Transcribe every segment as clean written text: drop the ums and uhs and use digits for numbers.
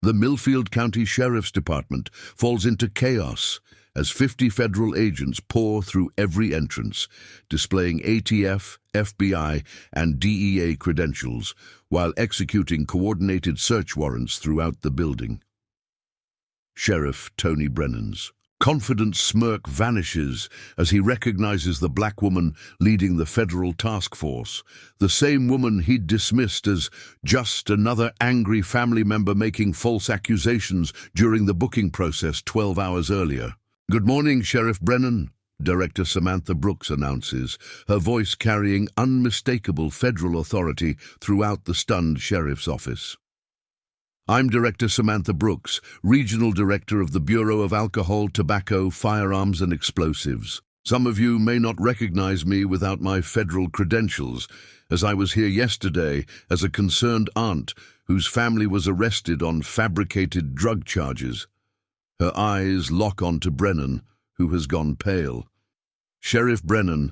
The Millfield County Sheriff's Department falls into chaos as 50 federal agents pour through every entrance, displaying ATF, FBI, and DEA credentials while executing coordinated search warrants throughout the building. Sheriff Tony Brennan's confident smirk vanishes as he recognizes the black woman leading the federal task force, the same woman he'd dismissed as just another angry family member making false accusations during the booking process 12 hours earlier. "Good morning, Sheriff Brennan," Director Samantha Brooks announces, her voice carrying unmistakable federal authority throughout the stunned sheriff's office. "I'm Director Samantha Brooks, Regional Director of the Bureau of Alcohol, Tobacco, Firearms and Explosives. Some of you may not recognize me without my federal credentials, as I was here yesterday as a concerned aunt whose family was arrested on fabricated drug charges." Her eyes lock onto Brennan, who has gone pale. "Sheriff Brennan,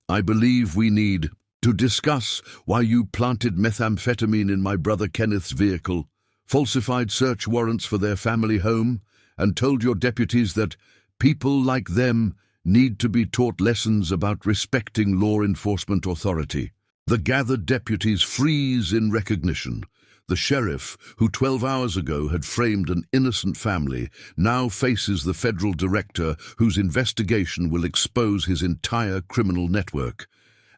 I believe we need to discuss why you planted methamphetamine in my brother Kenneth's vehicle, falsified search warrants for their family home, and told your deputies that people like them need to be taught lessons about respecting law enforcement authority." The gathered deputies freeze in recognition. The sheriff, who 12 hours ago had framed an innocent family, now faces the federal director whose investigation will expose his entire criminal network.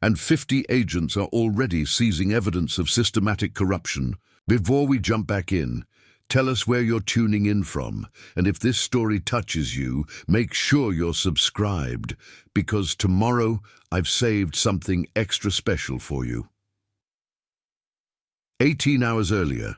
And 50 agents are already seizing evidence of systematic corruption. Before we jump back in, tell us where you're tuning in from, and if this story touches you, make sure you're subscribed, because tomorrow I've saved something extra special for you. 18 hours earlier,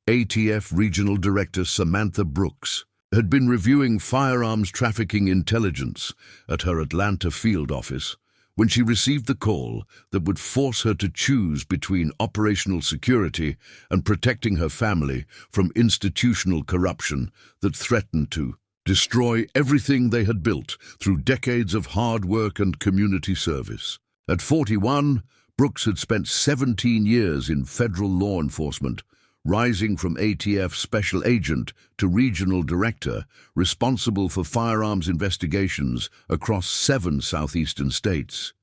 ATF Regional Director Samantha Brooks had been reviewing firearms trafficking intelligence at her Atlanta field office when she received the call that would force her to choose between operational security and protecting her family from institutional corruption that threatened to destroy everything they had built through decades of hard work and community service. At 41, Brooks had spent 17 years in federal law enforcement, rising from ATF Special Agent to Regional Director, responsible for firearms investigations across 7 southeastern states.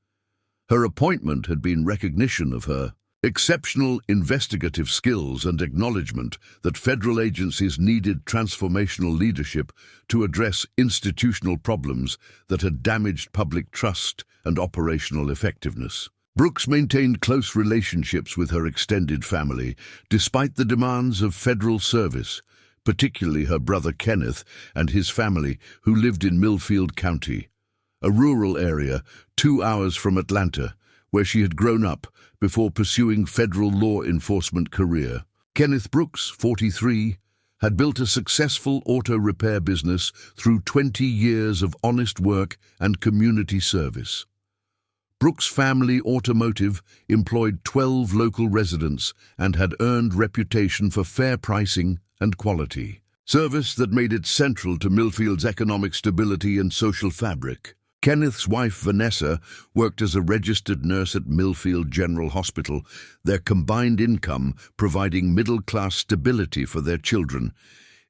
Her appointment had been recognition of her exceptional investigative skills and acknowledgement that federal agencies needed transformational leadership to address institutional problems that had damaged public trust and operational effectiveness. Brooks maintained close relationships with her extended family, despite the demands of federal service, particularly her brother Kenneth and his family, who lived in Millfield County, a rural area 2 hours from Atlanta, where she had grown up before pursuing federal law enforcement career. Kenneth Brooks, 43, had built a successful auto repair business through 20 years of honest work and community service. Brooks' family automotive employed 12 local residents and had earned reputation for fair pricing and quality, service that made it central to Millfield's economic stability and social fabric. Kenneth's wife, Vanessa, worked as a registered nurse at Millfield General Hospital, their combined income providing middle-class stability for their children.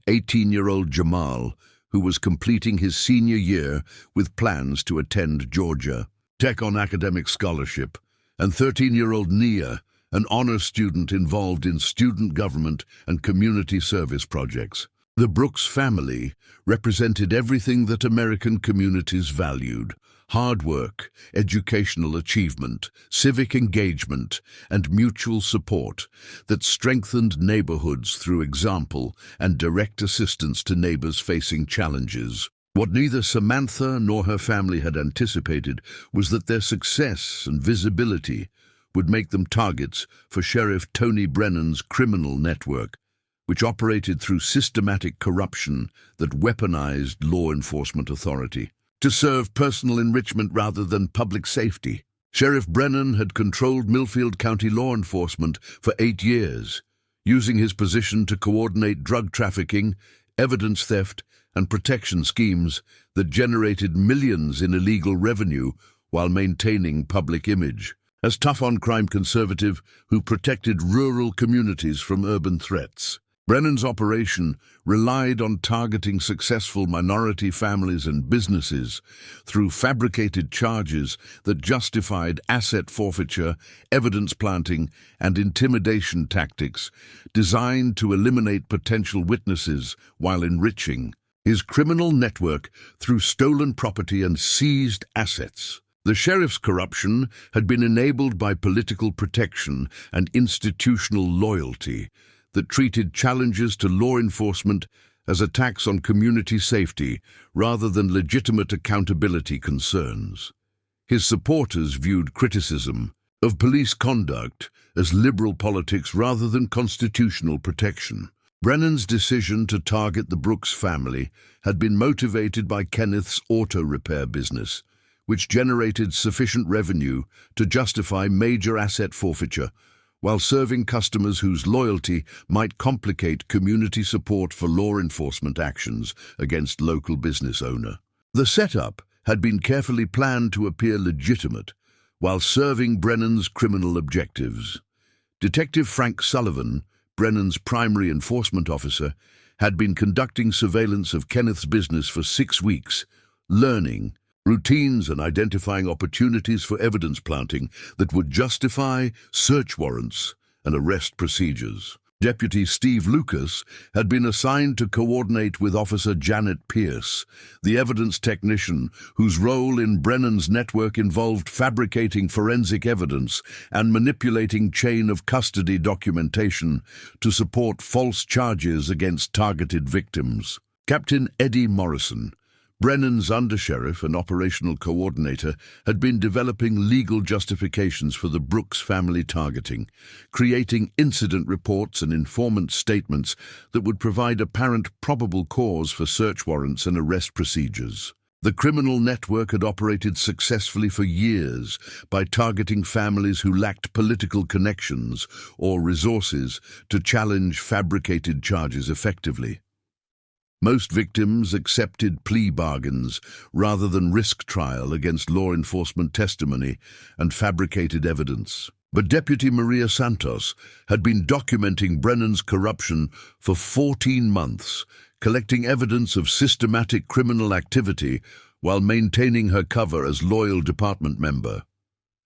18-year-old Jamal, who was completing his senior year with plans to attend Georgia Tech on academic scholarship, and 13-year-old Nia, an honor student involved in student government and community service projects. The Brooks family represented everything that American communities valued: hard work, educational achievement, civic engagement, and mutual support that strengthened neighborhoods through example and direct assistance to neighbors facing challenges. What neither Samantha nor her family had anticipated was that their success and visibility would make them targets for Sheriff Tony Brennan's criminal network, which operated through systematic corruption that weaponized law enforcement authority to serve personal enrichment rather than public safety. Sheriff Brennan had controlled Millfield County law enforcement for 8 years, using his position to coordinate drug trafficking, evidence theft, and protection schemes that generated millions in illegal revenue while maintaining public image. As tough-on-crime conservative who protected rural communities from urban threats, Brennan's operation relied on targeting successful minority families and businesses through fabricated charges that justified asset forfeiture, evidence planting, and intimidation tactics designed to eliminate potential witnesses while enriching his criminal network through stolen property and seized assets. The sheriff's corruption had been enabled by political protection and institutional loyalty that treated challenges to law enforcement as attacks on community safety rather than legitimate accountability concerns. His supporters viewed criticism of police conduct as liberal politics rather than constitutional protection. Brennan's decision to target the Brooks family had been motivated by Kenneth's auto repair business, which generated sufficient revenue to justify major asset forfeiture while serving customers whose loyalty might complicate community support for law enforcement actions against local business owner. The setup had been carefully planned to appear legitimate while serving Brennan's criminal objectives. Detective Frank Sullivan, Brennan's primary enforcement officer, had been conducting surveillance of Kenneth's business for 6 weeks, learning routines and identifying opportunities for evidence planting that would justify search warrants and arrest procedures. Deputy Steve Lucas had been assigned to coordinate with Officer Janet Pierce, the evidence technician whose role in Brennan's network involved fabricating forensic evidence and manipulating chain of custody documentation to support false charges against targeted victims. Captain Eddie Morrison, Brennan's undersheriff and operational coordinator, had been developing legal justifications for the Brooks family targeting, creating incident reports and informant statements that would provide apparent probable cause for search warrants and arrest procedures. The criminal network had operated successfully for years by targeting families who lacked political connections or resources to challenge fabricated charges effectively. Most victims accepted plea bargains rather than risk trial against law enforcement testimony and fabricated evidence. But Deputy Maria Santos had been documenting Brennan's corruption for 14 months, collecting evidence of systematic criminal activity while maintaining her cover as loyal department member.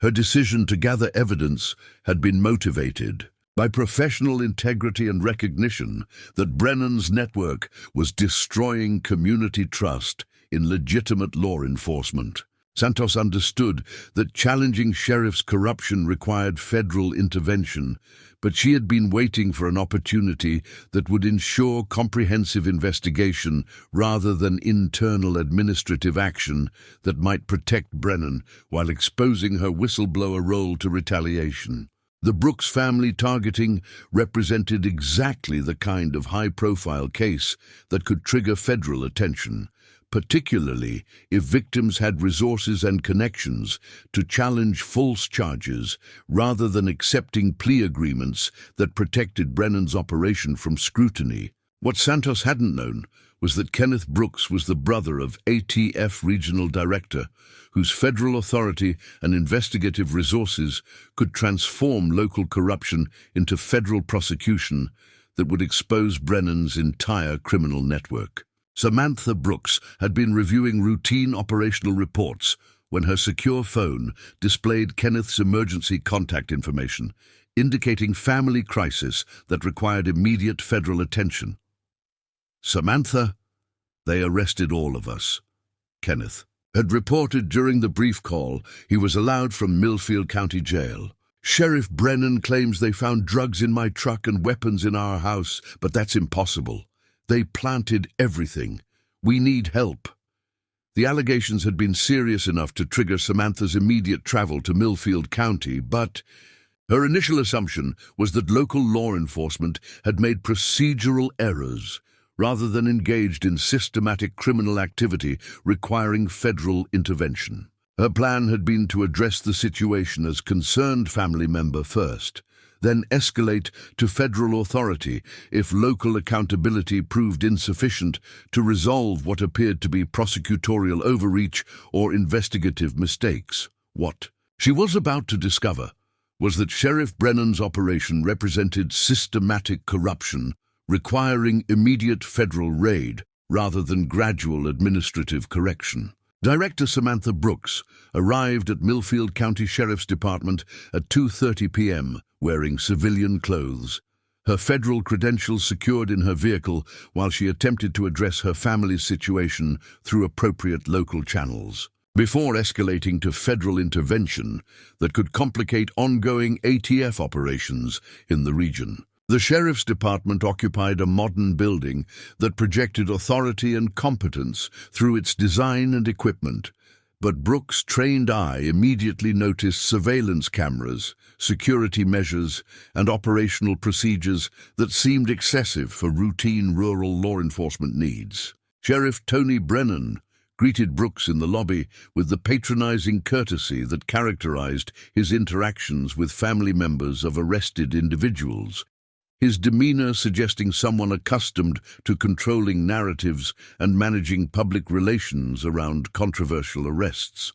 Her decision to gather evidence had been motivated by professional integrity and recognition that Brennan's network was destroying community trust in legitimate law enforcement. Santos understood that challenging sheriff's corruption required federal intervention, but she had been waiting for an opportunity that would ensure comprehensive investigation rather than internal administrative action that might protect Brennan while exposing her whistleblower role to retaliation. The Brooks family targeting represented exactly the kind of high-profile case that could trigger federal attention, particularly if victims had resources and connections to challenge false charges rather than accepting plea agreements that protected Brennan's operation from scrutiny. What Santos hadn't known was that Kenneth Brooks was the brother of ATF Regional Director, whose federal authority and investigative resources could transform local corruption into federal prosecution that would expose Brennan's entire criminal network. Samantha Brooks had been reviewing routine operational reports when her secure phone displayed Kenneth's emergency contact information, indicating family crisis that required immediate federal attention. "Samantha, they arrested all of us," Kenneth had reported during the brief call he was allowed from Millfield County Jail. "Sheriff Brennan claims they found drugs in my truck and weapons in our house, but that's impossible. They planted everything. We need help." The allegations had been serious enough to trigger Samantha's immediate travel to Millfield County, but her initial assumption was that local law enforcement had made procedural errors rather than engaged in systematic criminal activity requiring federal intervention. Her plan had been to address the situation as concerned family member first, then escalate to federal authority if local accountability proved insufficient to resolve what appeared to be prosecutorial overreach or investigative mistakes. What she was about to discover was that Sheriff Brennan's operation represented systematic corruption requiring immediate federal raid rather than gradual administrative correction. Director Samantha Brooks arrived at Millfield County Sheriff's Department at 2:30 p.m. wearing civilian clothes, her federal credentials secured in her vehicle while she attempted to address her family's situation through appropriate local channels, before escalating to federal intervention that could complicate ongoing ATF operations in the region. The Sheriff's Department occupied a modern building that projected authority and competence through its design and equipment, but Brooks' trained eye immediately noticed surveillance cameras, security measures, and operational procedures that seemed excessive for routine rural law enforcement needs. Sheriff Tony Brennan greeted Brooks in the lobby with the patronizing courtesy that characterized his interactions with family members of arrested individuals, his demeanor suggesting someone accustomed to controlling narratives and managing public relations around controversial arrests.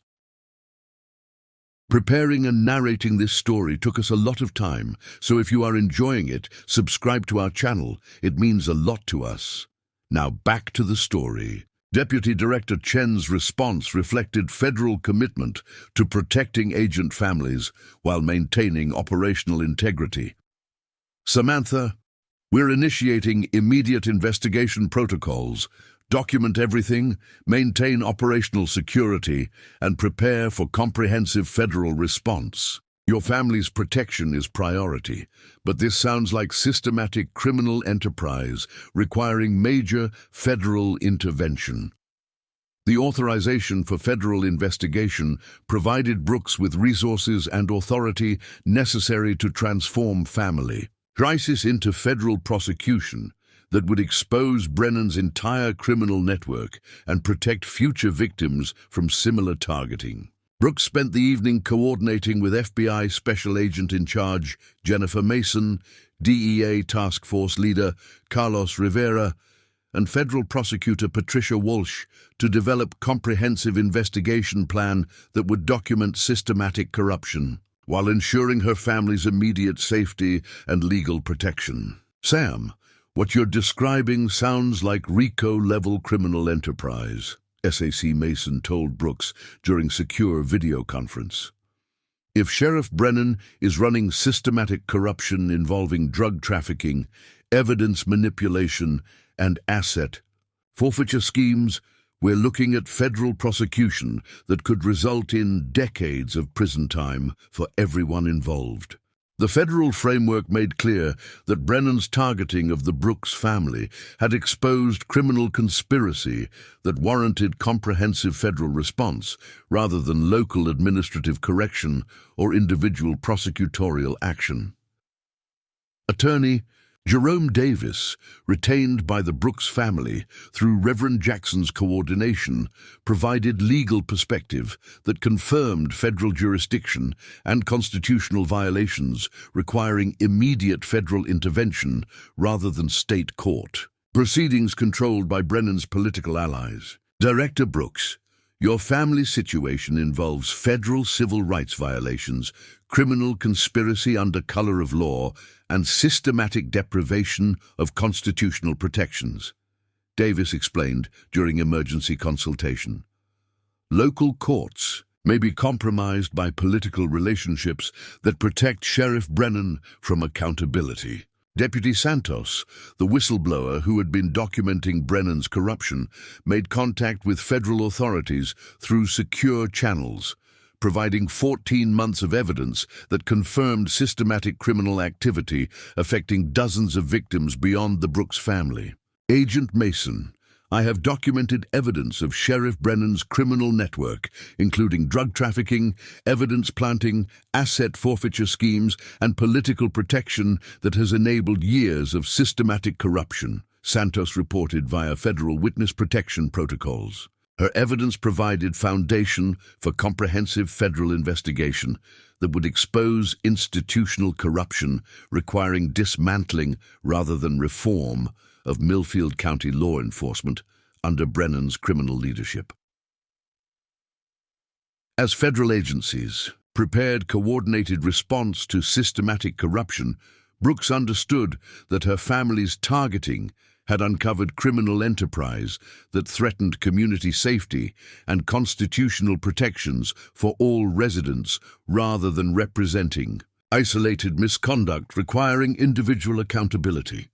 Preparing and narrating this story took us a lot of time, so if you are enjoying it, subscribe to our channel. It means a lot to us. Now back to the story. Deputy Director Chen's response reflected federal commitment to protecting agent families while maintaining operational integrity. Samantha, we're initiating immediate investigation protocols. Document everything, maintain operational security, and prepare for comprehensive federal response. Your family's protection is priority, but this sounds like systematic criminal enterprise requiring major federal intervention. The authorization for federal investigation provided Brooks with resources and authority necessary to transform family crisis into federal prosecution that would expose Brennan's entire criminal network and protect future victims from similar targeting. Brooks spent the evening coordinating with FBI Special Agent in Charge Jennifer Mason, DEA Task Force Leader Carlos Rivera, and Federal Prosecutor Patricia Walsh to develop comprehensive investigation plan that would document systematic corruption, while ensuring her family's immediate safety and legal protection. Sam, what you're describing sounds like RICO-level criminal enterprise, SAC Mason told Brooks during secure video conference. If Sheriff Brennan is running systematic corruption involving drug trafficking, evidence manipulation, and asset forfeiture schemes, we're looking at federal prosecution that could result in decades of prison time for everyone involved. The federal framework made clear that Brennan's targeting of the Brooks family had exposed criminal conspiracy that warranted comprehensive federal response rather than local administrative correction or individual prosecutorial action. Attorney Jerome Davis, retained by the Brooks family through Reverend Jackson's coordination, provided legal perspective that confirmed federal jurisdiction and constitutional violations requiring immediate federal intervention rather than state court. Proceedings controlled by Brennan's political allies. Director Brooks, your family situation involves federal civil rights violations, criminal conspiracy under color of law, and systematic deprivation of constitutional protections, Davis explained during emergency consultation. Local courts may be compromised by political relationships that protect Sheriff Brennan from accountability. Deputy Santos, the whistleblower who had been documenting Brennan's corruption, made contact with federal authorities through secure channels, providing 14 months of evidence that confirmed systematic criminal activity affecting dozens of victims beyond the Brooks family. Agent Mason, I have documented evidence of Sheriff Brennan's criminal network, including drug trafficking, evidence planting, asset forfeiture schemes, and political protection that has enabled years of systematic corruption, Santos reported via federal witness protection protocols. Her evidence provided foundation for comprehensive federal investigation that would expose institutional corruption requiring dismantling rather than reform of Millfield County law enforcement under Brennan's criminal leadership. As federal agencies prepared coordinated response to systematic corruption, Brooks understood that her family's targeting had uncovered criminal enterprise that threatened community safety and constitutional protections for all residents rather than representing isolated misconduct requiring individual accountability.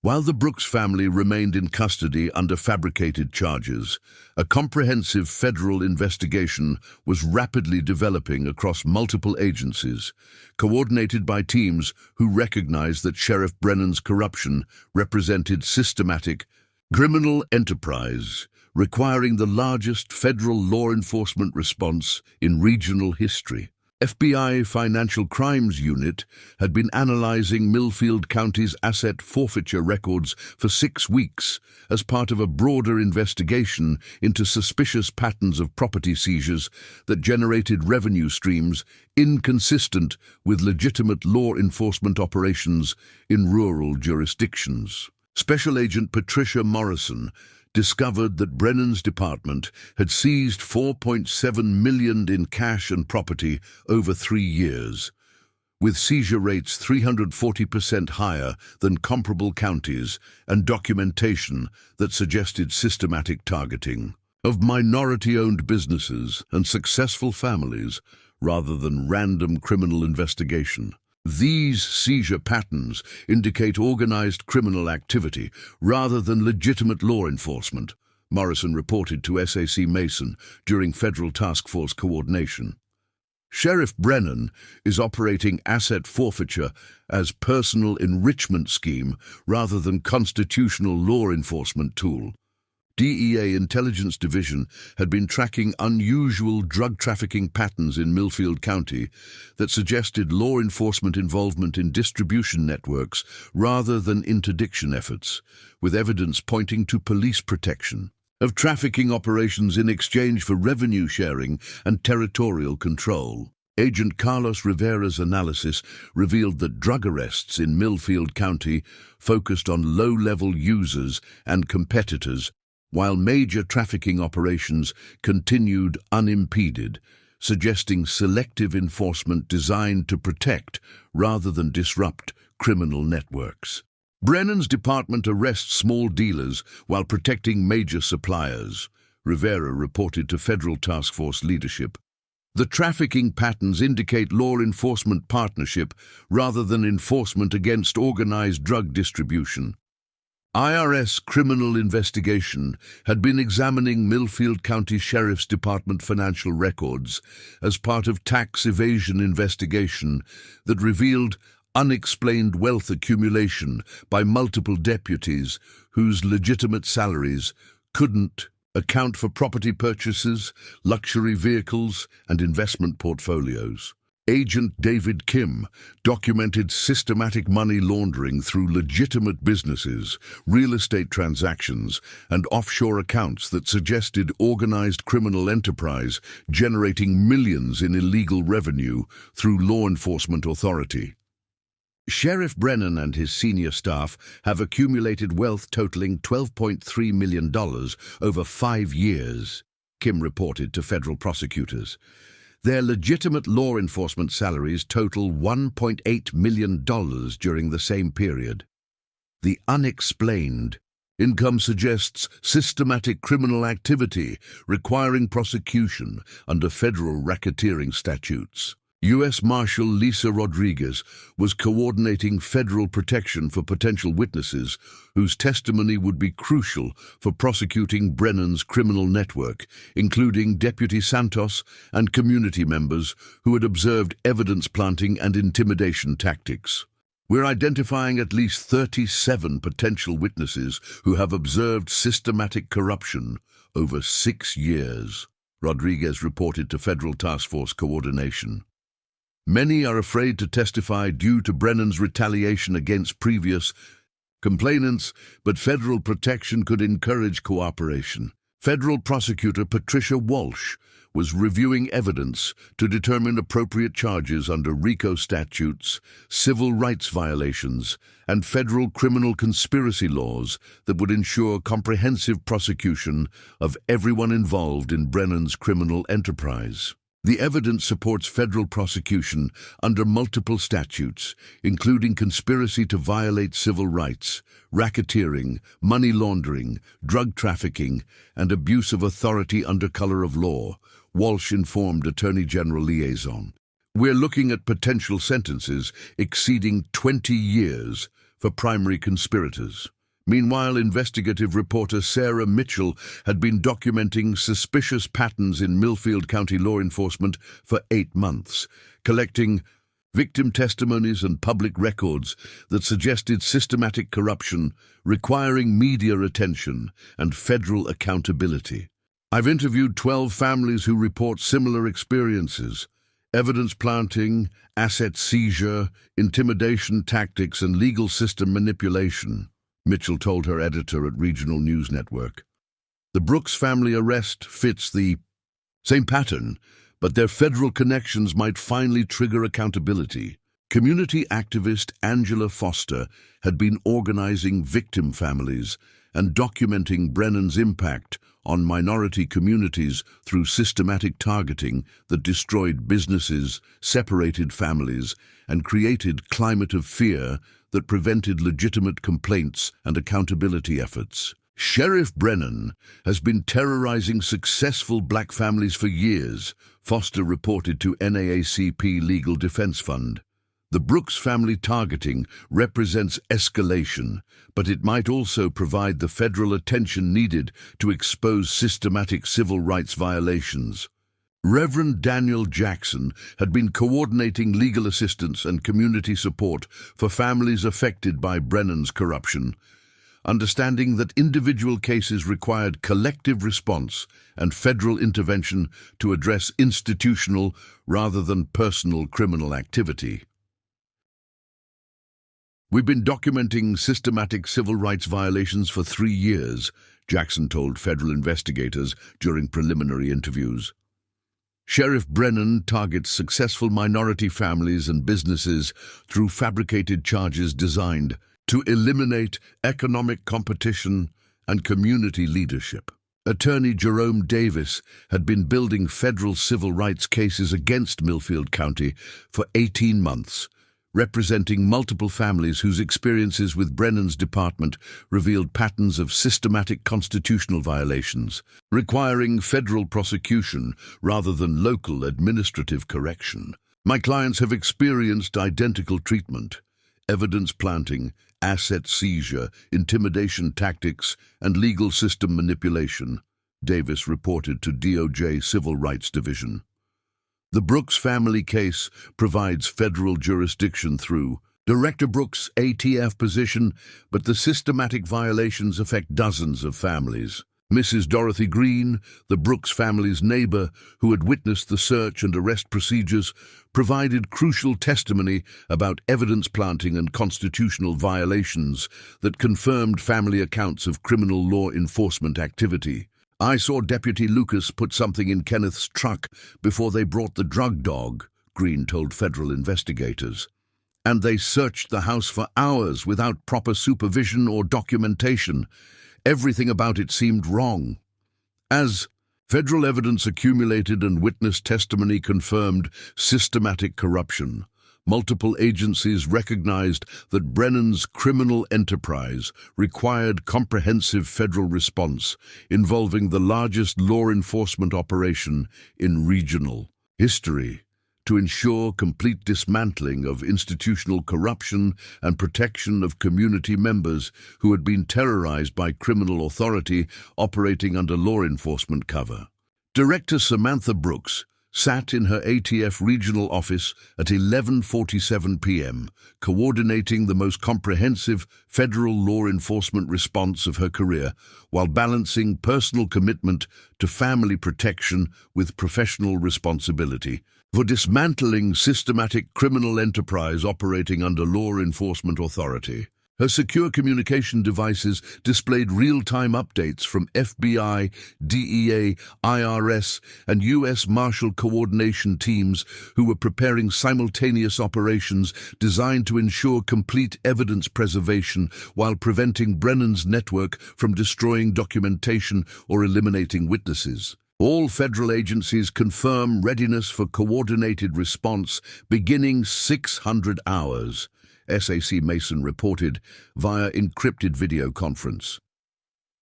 While the Brooks family remained in custody under fabricated charges, a comprehensive federal investigation was rapidly developing across multiple agencies, coordinated by teams who recognized that Sheriff Brennan's corruption represented systematic criminal enterprise, requiring the largest federal law enforcement response in regional history. FBI Financial Crimes Unit had been analyzing Millfield County's asset forfeiture records for 6 weeks as part of a broader investigation into suspicious patterns of property seizures that generated revenue streams inconsistent with legitimate law enforcement operations in rural jurisdictions. Special Agent Patricia Morrison discovered that Brennan's department had seized $4.7 million in cash and property over 3 years, with seizure rates 340% higher than comparable counties and documentation that suggested systematic targeting of minority-owned businesses and successful families rather than random criminal investigation. These seizure patterns indicate organized criminal activity rather than legitimate law enforcement, Morrison reported to SAC Mason during federal task force coordination. Sheriff Brennan is operating asset forfeiture as personal enrichment scheme rather than constitutional law enforcement tool. DEA Intelligence Division had been tracking unusual drug trafficking patterns in Millfield County that suggested law enforcement involvement in distribution networks rather than interdiction efforts, with evidence pointing to police protection of trafficking operations in exchange for revenue sharing and territorial control. Agent Carlos Rivera's analysis revealed that drug arrests in Millfield County focused on low-level users and competitors, while major trafficking operations continued unimpeded, suggesting selective enforcement designed to protect rather than disrupt criminal networks. Brennan's department arrests small dealers while protecting major suppliers, Rivera reported to Federal Task Force leadership. The trafficking patterns indicate law enforcement partnership rather than enforcement against organized drug distribution. IRS Criminal Investigation had been examining Millfield County Sheriff's Department financial records as part of tax evasion investigation that revealed unexplained wealth accumulation by multiple deputies whose legitimate salaries couldn't account for property purchases, luxury vehicles, and investment portfolios. Agent David Kim documented systematic money laundering through legitimate businesses, real estate transactions, and offshore accounts that suggested organized criminal enterprise generating millions in illegal revenue through law enforcement authority. Sheriff Brennan and his senior staff have accumulated wealth totaling $12.3 million over 5 years, Kim reported to federal prosecutors. Their legitimate law enforcement salaries total $1.8 million during the same period. The unexplained income suggests systematic criminal activity requiring prosecution under federal racketeering statutes. U.S. Marshal Lisa Rodriguez was coordinating federal protection for potential witnesses whose testimony would be crucial for prosecuting Brennan's criminal network, including Deputy Santos and community members who had observed evidence planting and intimidation tactics. We're identifying at least 37 potential witnesses who have observed systematic corruption over 6 years, Rodriguez reported to Federal Task Force coordination. Many are afraid to testify due to Brennan's retaliation against previous complainants, but federal protection could encourage cooperation. Federal prosecutor Patricia Walsh was reviewing evidence to determine appropriate charges under RICO statutes, civil rights violations, and federal criminal conspiracy laws that would ensure comprehensive prosecution of everyone involved in Brennan's criminal enterprise. The evidence supports federal prosecution under multiple statutes, including conspiracy to violate civil rights, racketeering, money laundering, drug trafficking, and abuse of authority under color of law, Walsh informed Attorney General Liaison. We're looking at potential sentences exceeding 20 years for primary conspirators. Meanwhile, investigative reporter Sarah Mitchell had been documenting suspicious patterns in Millfield County law enforcement for 8 months, collecting victim testimonies and public records that suggested systematic corruption requiring media attention and federal accountability. I've interviewed 12 families who report similar experiences: evidence planting, asset seizure, intimidation tactics, and legal system manipulation, Mitchell told her editor at Regional News Network. The Brooks family arrest fits the same pattern, but their federal connections might finally trigger accountability. Community activist Angela Foster had been organizing victim families and documenting Brennan's impact on minority communities through systematic targeting that destroyed businesses, separated families, and created climate of fear that prevented legitimate complaints and accountability efforts. Sheriff Brennan has been terrorizing successful black families for years, Foster reported to NAACP Legal Defense Fund. The Brooks family targeting represents escalation, but it might also provide the federal attention needed to expose systematic civil rights violations. Reverend Daniel Jackson had been coordinating legal assistance and community support for families affected by Brennan's corruption, understanding that individual cases required collective response and federal intervention to address institutional rather than personal criminal activity. We've been documenting systematic civil rights violations for 3 years, Jackson told federal investigators during preliminary interviews. Sheriff Brennan targets successful minority families and businesses through fabricated charges designed to eliminate economic competition and community leadership. Attorney Jerome Davis had been building federal civil rights cases against Millfield County for 18 months, representing multiple families whose experiences with Brennan's department revealed patterns of systematic constitutional violations, requiring federal prosecution rather than local administrative correction. My clients have experienced identical treatment: evidence planting, asset seizure, intimidation tactics, and legal system manipulation, Davis reported to DOJ Civil Rights Division. The Brooks family case provides federal jurisdiction through Director Brooks' ATF position, but the systematic violations affect dozens of families. Mrs. Dorothy Green, the Brooks family's neighbor who had witnessed the search and arrest procedures, provided crucial testimony about evidence planting and constitutional violations that confirmed family accounts of criminal law enforcement activity. I saw Deputy Lucas put something in Kenneth's truck before they brought the drug dog, Green told federal investigators. And they searched the house for hours without proper supervision or documentation. Everything about it seemed wrong. As federal evidence accumulated and witness testimony confirmed systematic corruption, multiple agencies recognized that Brennan's criminal enterprise required comprehensive federal response involving the largest law enforcement operation in regional history to ensure complete dismantling of institutional corruption and protection of community members who had been terrorized by criminal authority operating under law enforcement cover. Director Samantha Brooks sat in her ATF regional office at 11:47 p.m., coordinating the most comprehensive federal law enforcement response of her career while balancing personal commitment to family protection with professional responsibility for dismantling systematic criminal enterprise operating under law enforcement authority. Her secure communication devices displayed real-time updates from FBI, DEA, IRS, and U.S. Marshal coordination teams who were preparing simultaneous operations designed to ensure complete evidence preservation while preventing Brennan's network from destroying documentation or eliminating witnesses. All federal agencies confirm readiness for coordinated response beginning 600 hours, SAC Mason reported via encrypted video conference.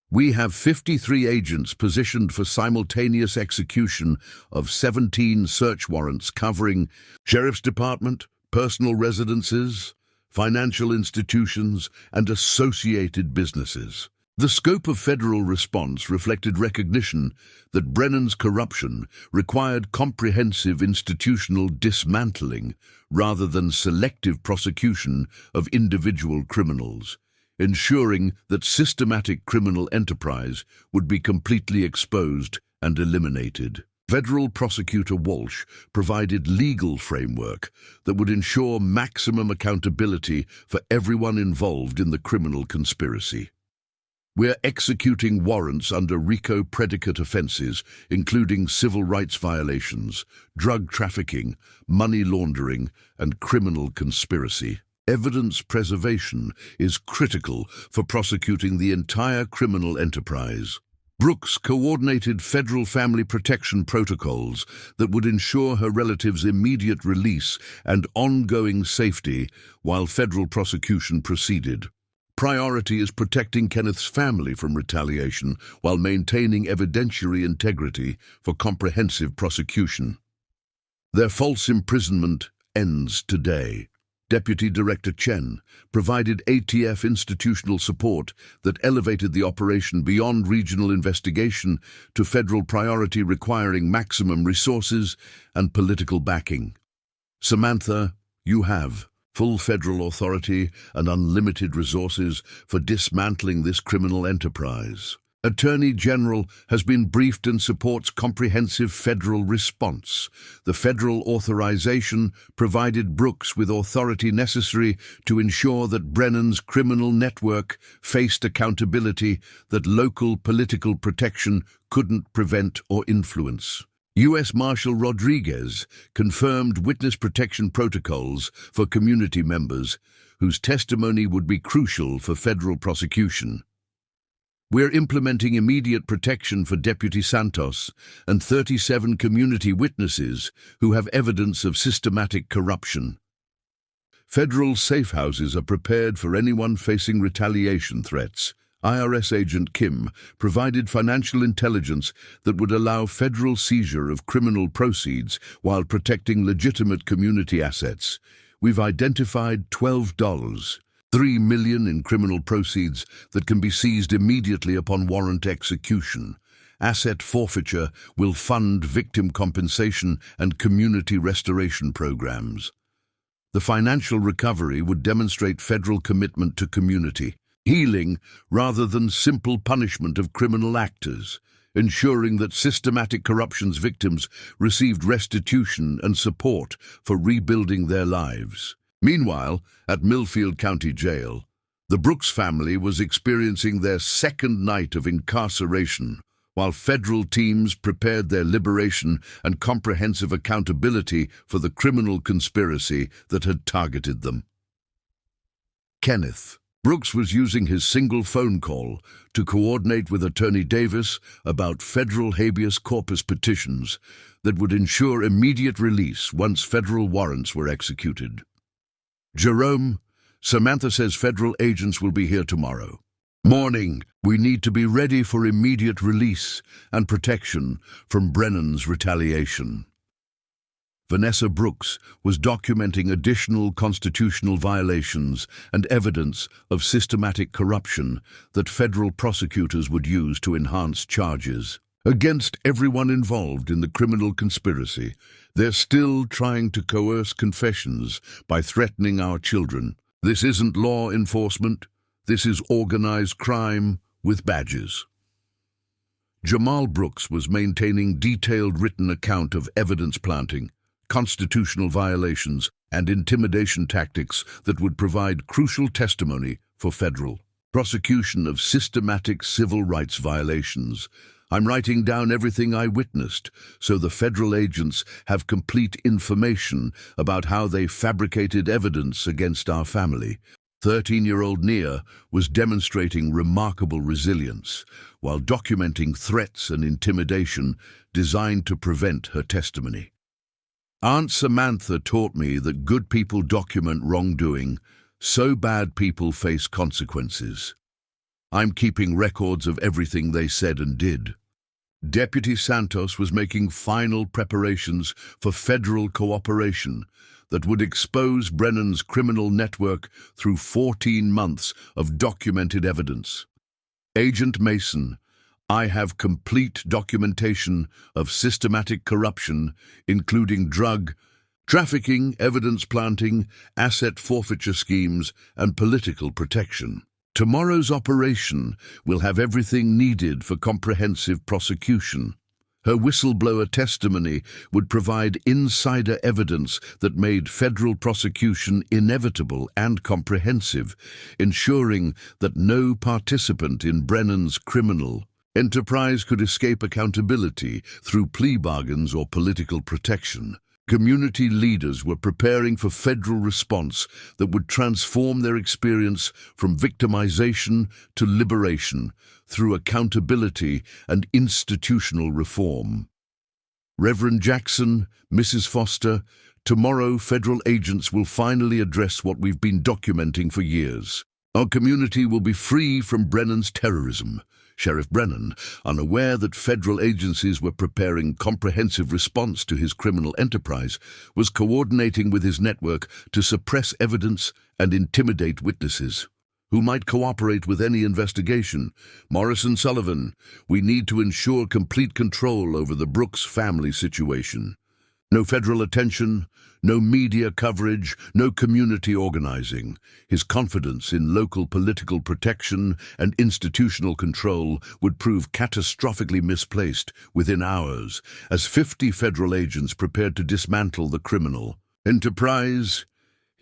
We have 53 agents positioned for simultaneous execution of 17 search warrants covering Sheriff's Department, personal residences, financial institutions, and associated businesses. The scope of federal response reflected recognition that Brennan's corruption required comprehensive institutional dismantling rather than selective prosecution of individual criminals, ensuring that systematic criminal enterprise would be completely exposed and eliminated. Federal Prosecutor Walsh provided legal framework that would ensure maximum accountability for everyone involved in the criminal conspiracy. We're executing warrants under RICO predicate offenses, including civil rights violations, drug trafficking, money laundering, and criminal conspiracy. Evidence preservation is critical for prosecuting the entire criminal enterprise. Brooks coordinated federal family protection protocols that would ensure her relatives' immediate release and ongoing safety while federal prosecution proceeded. Priority is protecting Kenneth's family from retaliation while maintaining evidentiary integrity for comprehensive prosecution. Their false imprisonment ends today. Deputy Director Chen provided ATF institutional support that elevated the operation beyond regional investigation to federal priority requiring maximum resources and political backing. Samantha, you have full federal authority and unlimited resources for dismantling this criminal enterprise. Attorney General has been briefed and supports comprehensive federal response. The federal authorization provided Brooks with authority necessary to ensure that Brennan's criminal network faced accountability that local political protection couldn't prevent or influence. U.S. Marshal Rodriguez confirmed witness protection protocols for community members whose testimony would be crucial for federal prosecution. We're implementing immediate protection for Deputy Santos and 37 community witnesses who have evidence of systematic corruption. Federal safe houses are prepared for anyone facing retaliation threats. IRS Agent Kim provided financial intelligence that would allow federal seizure of criminal proceeds while protecting legitimate community assets. We've identified $3 million in criminal proceeds that can be seized immediately upon warrant execution. Asset forfeiture will fund victim compensation and community restoration programs. The financial recovery would demonstrate federal commitment to community healing rather than simple punishment of criminal actors, ensuring that systematic corruption's victims received restitution and support for rebuilding their lives. Meanwhile, at Millfield County Jail, the Brooks family was experiencing their second night of incarceration, while federal teams prepared their liberation and comprehensive accountability for the criminal conspiracy that had targeted them. Kenneth Brooks was using his single phone call to coordinate with Attorney Davis about federal habeas corpus petitions that would ensure immediate release once federal warrants were executed. Jerome, Samantha says federal agents will be here tomorrow. Morning, we need to be ready for immediate release and protection from Brennan's retaliation. Vanessa Brooks was documenting additional constitutional violations and evidence of systematic corruption that federal prosecutors would use to enhance charges. Against everyone involved in the criminal conspiracy, they're still trying to coerce confessions by threatening our children. This isn't law enforcement. This is organized crime with badges. Jamal Brooks was maintaining detailed written account of evidence planting, constitutional violations, and intimidation tactics that would provide crucial testimony for federal prosecution of systematic civil rights violations. I'm writing down everything I witnessed so the federal agents have complete information about how they fabricated evidence against our family. 13-year-old Nia was demonstrating remarkable resilience while documenting threats and intimidation designed to prevent her testimony. Aunt Samantha taught me that good people document wrongdoing, so bad people face consequences. I'm keeping records of everything they said and did. Deputy Santos was making final preparations for federal cooperation that would expose Brennan's criminal network through 14 months of documented evidence. Agent Mason, I have complete documentation of systematic corruption, including drug trafficking, evidence planting, asset forfeiture schemes, and political protection. Tomorrow's operation will have everything needed for comprehensive prosecution. Her whistleblower testimony would provide insider evidence that made federal prosecution inevitable and comprehensive, ensuring that no participant in Brennan's criminal enterprise could escape accountability through plea bargains or political protection. Community leaders were preparing for federal response that would transform their experience from victimization to liberation through accountability and institutional reform. Reverend Jackson, Mrs. Foster, tomorrow federal agents will finally address what we've been documenting for years. Our community will be free from Brennan's terrorism. Sheriff Brennan, unaware that federal agencies were preparing comprehensive response to his criminal enterprise, was coordinating with his network to suppress evidence and intimidate witnesses who might cooperate with any investigation. Morrison Sullivan, we need to ensure complete control over the Brooks family situation. No federal attention, no media coverage, no community organizing. His confidence in local political protection and institutional control would prove catastrophically misplaced within hours, as 50 federal agents prepared to dismantle the criminal enterprise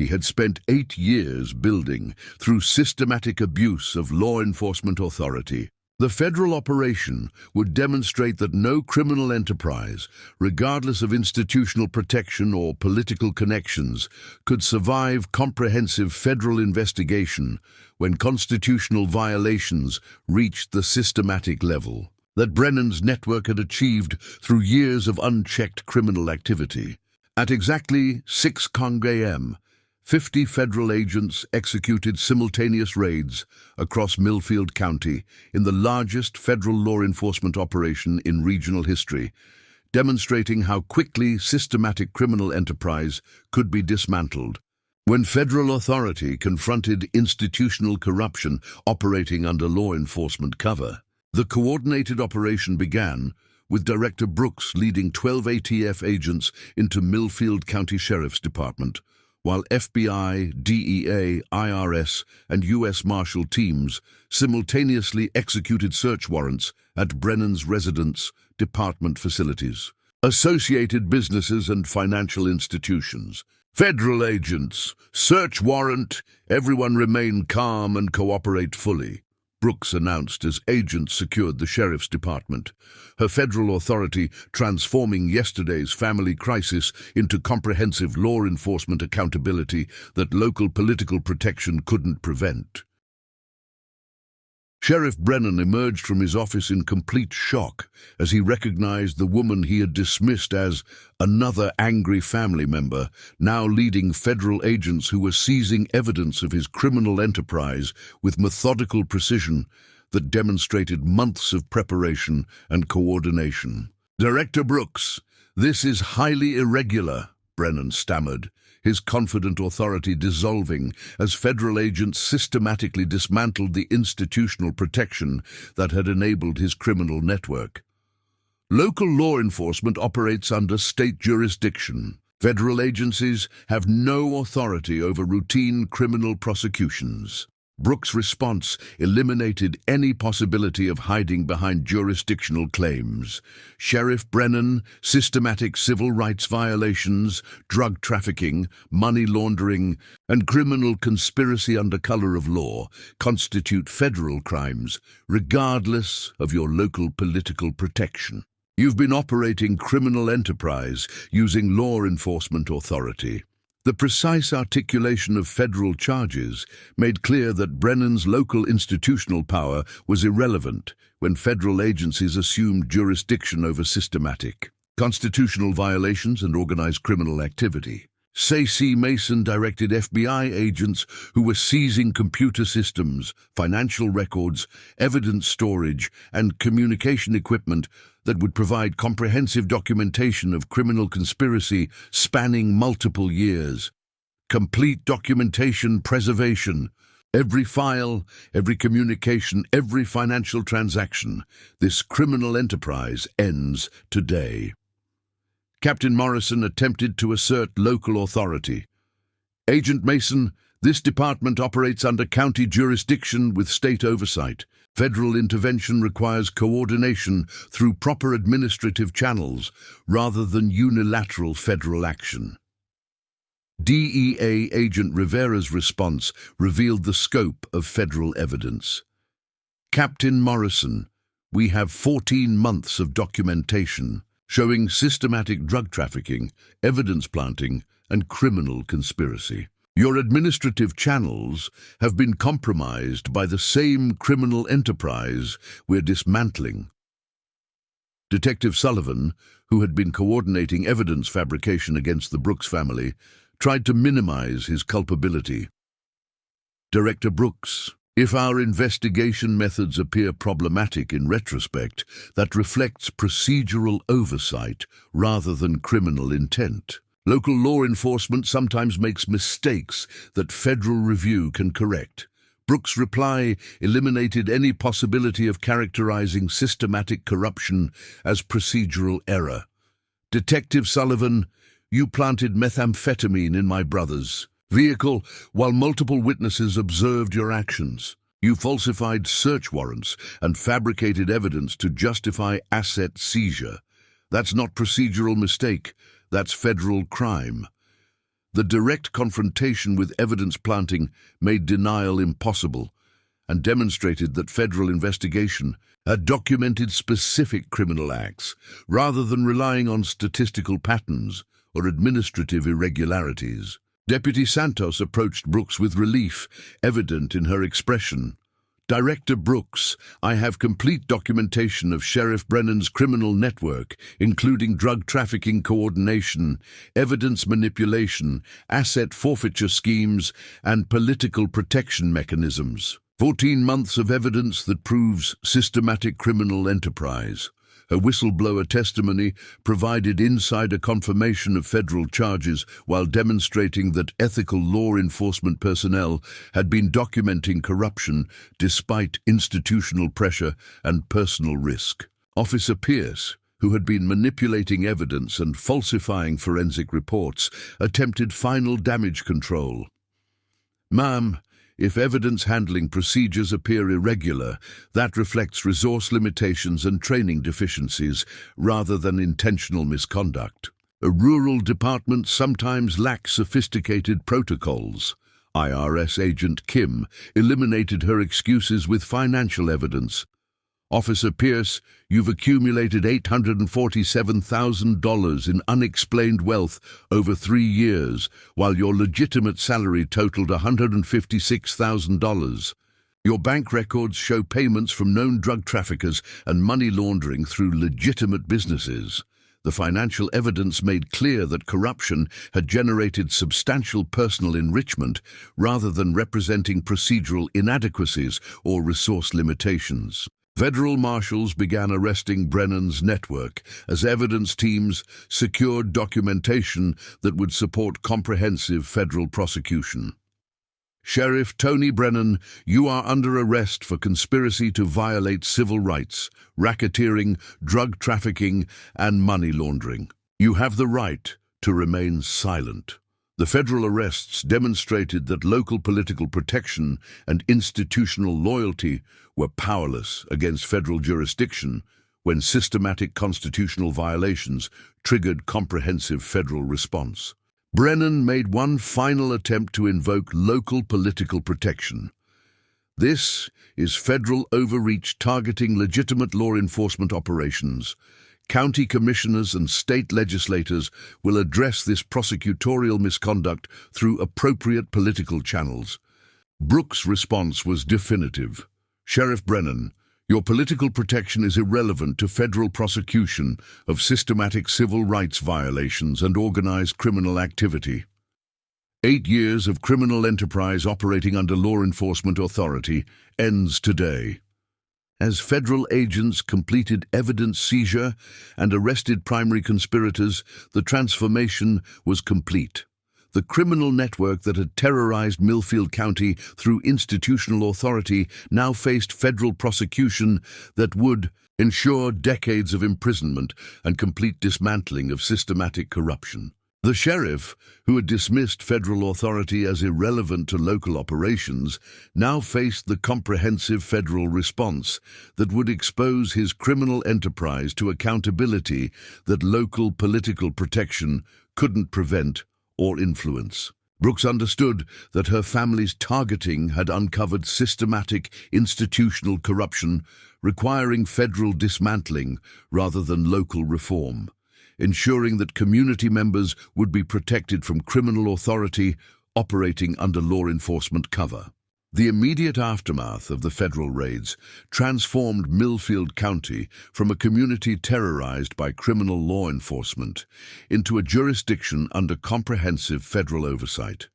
he had spent 8 years building through systematic abuse of law enforcement authority. The federal operation would demonstrate that no criminal enterprise, regardless of institutional protection or political connections, could survive comprehensive federal investigation when constitutional violations reached the systematic level that Brennan's network had achieved through years of unchecked criminal activity. At exactly 6 a.m., 50 federal agents executed simultaneous raids across Millfield County in the largest federal law enforcement operation in regional history, demonstrating how quickly systematic criminal enterprise could be dismantled. When federal authority confronted institutional corruption operating under law enforcement cover, the coordinated operation began with Director Brooks leading 12 ATF agents into Millfield County Sheriff's Department, while FBI, DEA, IRS, and U.S. Marshal teams simultaneously executed search warrants at Brennan's residence, department facilities, associated businesses and financial institutions. Federal agents, search warrant, everyone remain calm and cooperate fully, Brooks announced as agents secured the sheriff's department, her federal authority transforming yesterday's family crisis into comprehensive law enforcement accountability that local political protection couldn't prevent. Sheriff Brennan emerged from his office in complete shock as he recognized the woman he had dismissed as another angry family member, now leading federal agents who were seizing evidence of his criminal enterprise with methodical precision that demonstrated months of preparation and coordination. Director Brooks, this is highly irregular, Brennan stammered, his confident authority dissolving as federal agents systematically dismantled the institutional protection that had enabled his criminal network. Local law enforcement operates under state jurisdiction. Federal agencies have no authority over routine criminal prosecutions. Brooks' response eliminated any possibility of hiding behind jurisdictional claims. Sheriff Brennan, systematic civil rights violations, drug trafficking, money laundering, and criminal conspiracy under color of law constitute federal crimes, regardless of your local political protection. You've been operating criminal enterprise using law enforcement authority. The precise articulation of federal charges made clear that Brennan's local institutional power was irrelevant when federal agencies assumed jurisdiction over systematic constitutional violations and organized criminal activity. C. Mason directed FBI agents who were seizing computer systems, financial records, evidence storage, and communication equipment that would provide comprehensive documentation of criminal conspiracy spanning multiple years. Complete documentation preservation. Every file, every communication, every financial transaction. This criminal enterprise ends today. Captain Morrison attempted to assert local authority. Agent Mason, this department operates under county jurisdiction with state oversight. Federal intervention requires coordination through proper administrative channels rather than unilateral federal action. DEA Agent Rivera's response revealed the scope of federal evidence. Captain Morrison, we have 14 months of documentation showing systematic drug trafficking, evidence planting, and criminal conspiracy. Your administrative channels have been compromised by the same criminal enterprise we're dismantling. Detective Sullivan, who had been coordinating evidence fabrication against the Brooks family, tried to minimize his culpability. Director Brooks, if our investigation methods appear problematic in retrospect, that reflects procedural oversight rather than criminal intent. Local law enforcement sometimes makes mistakes that federal review can correct. Brooks' reply eliminated any possibility of characterizing systematic corruption as procedural error. Detective Sullivan, you planted methamphetamine in my brother's vehicle while multiple witnesses observed your actions. You falsified search warrants and fabricated evidence to justify asset seizure. That's not procedural mistake, that's federal crime. The direct confrontation with evidence planting made denial impossible and demonstrated that federal investigation had documented specific criminal acts rather than relying on statistical patterns or administrative irregularities. Deputy Santos approached Brooks with relief, evident in her expression. Director Brooks, I have complete documentation of Sheriff Brennan's criminal network, including drug trafficking coordination, evidence manipulation, asset forfeiture schemes, and political protection mechanisms. 14 months of evidence that proves systematic criminal enterprise. Her whistleblower testimony provided insider confirmation of federal charges while demonstrating that ethical law enforcement personnel had been documenting corruption despite institutional pressure and personal risk. Officer Pierce, who had been manipulating evidence and falsifying forensic reports, attempted final damage control. Ma'am, if evidence handling procedures appear irregular, that reflects resource limitations and training deficiencies rather than intentional misconduct. A rural department sometimes lacks sophisticated protocols. IRS agent Kim eliminated her excuses with financial evidence. Officer Pierce, you've accumulated $847,000 in unexplained wealth over 3 years, while your legitimate salary totaled $156,000. Your bank records show payments from known drug traffickers and money laundering through legitimate businesses. The financial evidence made clear that corruption had generated substantial personal enrichment rather than representing procedural inadequacies or resource limitations. Federal marshals began arresting Brennan's network as evidence teams secured documentation that would support comprehensive federal prosecution. Sheriff Tony Brennan, you are under arrest for conspiracy to violate civil rights, racketeering, drug trafficking, and money laundering. You have the right to remain silent. The federal arrests demonstrated that local political protection and institutional loyalty were powerless against federal jurisdiction when systematic constitutional violations triggered comprehensive federal response. Brennan made one final attempt to invoke local political protection. This is federal overreach targeting legitimate law enforcement operations. County commissioners and state legislators will address this prosecutorial misconduct through appropriate political channels. Brooks' response was definitive. Sheriff Brennan, your political protection is irrelevant to federal prosecution of systematic civil rights violations and organized criminal activity. 8 years of criminal enterprise operating under law enforcement authority ends today. As federal agents completed evidence seizure and arrested primary conspirators, the transformation was complete. The criminal network that had terrorized Millfield County through institutional authority now faced federal prosecution that would ensure decades of imprisonment and complete dismantling of systematic corruption. The sheriff, who had dismissed federal authority as irrelevant to local operations, now faced the comprehensive federal response that would expose his criminal enterprise to accountability that local political protection couldn't prevent or influence. Brooks understood that her family's targeting had uncovered systematic institutional corruption, requiring federal dismantling rather than local reform, ensuring that community members would be protected from criminal authority operating under law enforcement cover. The immediate aftermath of the federal raids transformed Millfield County from a community terrorized by criminal law enforcement into a jurisdiction under comprehensive federal oversight,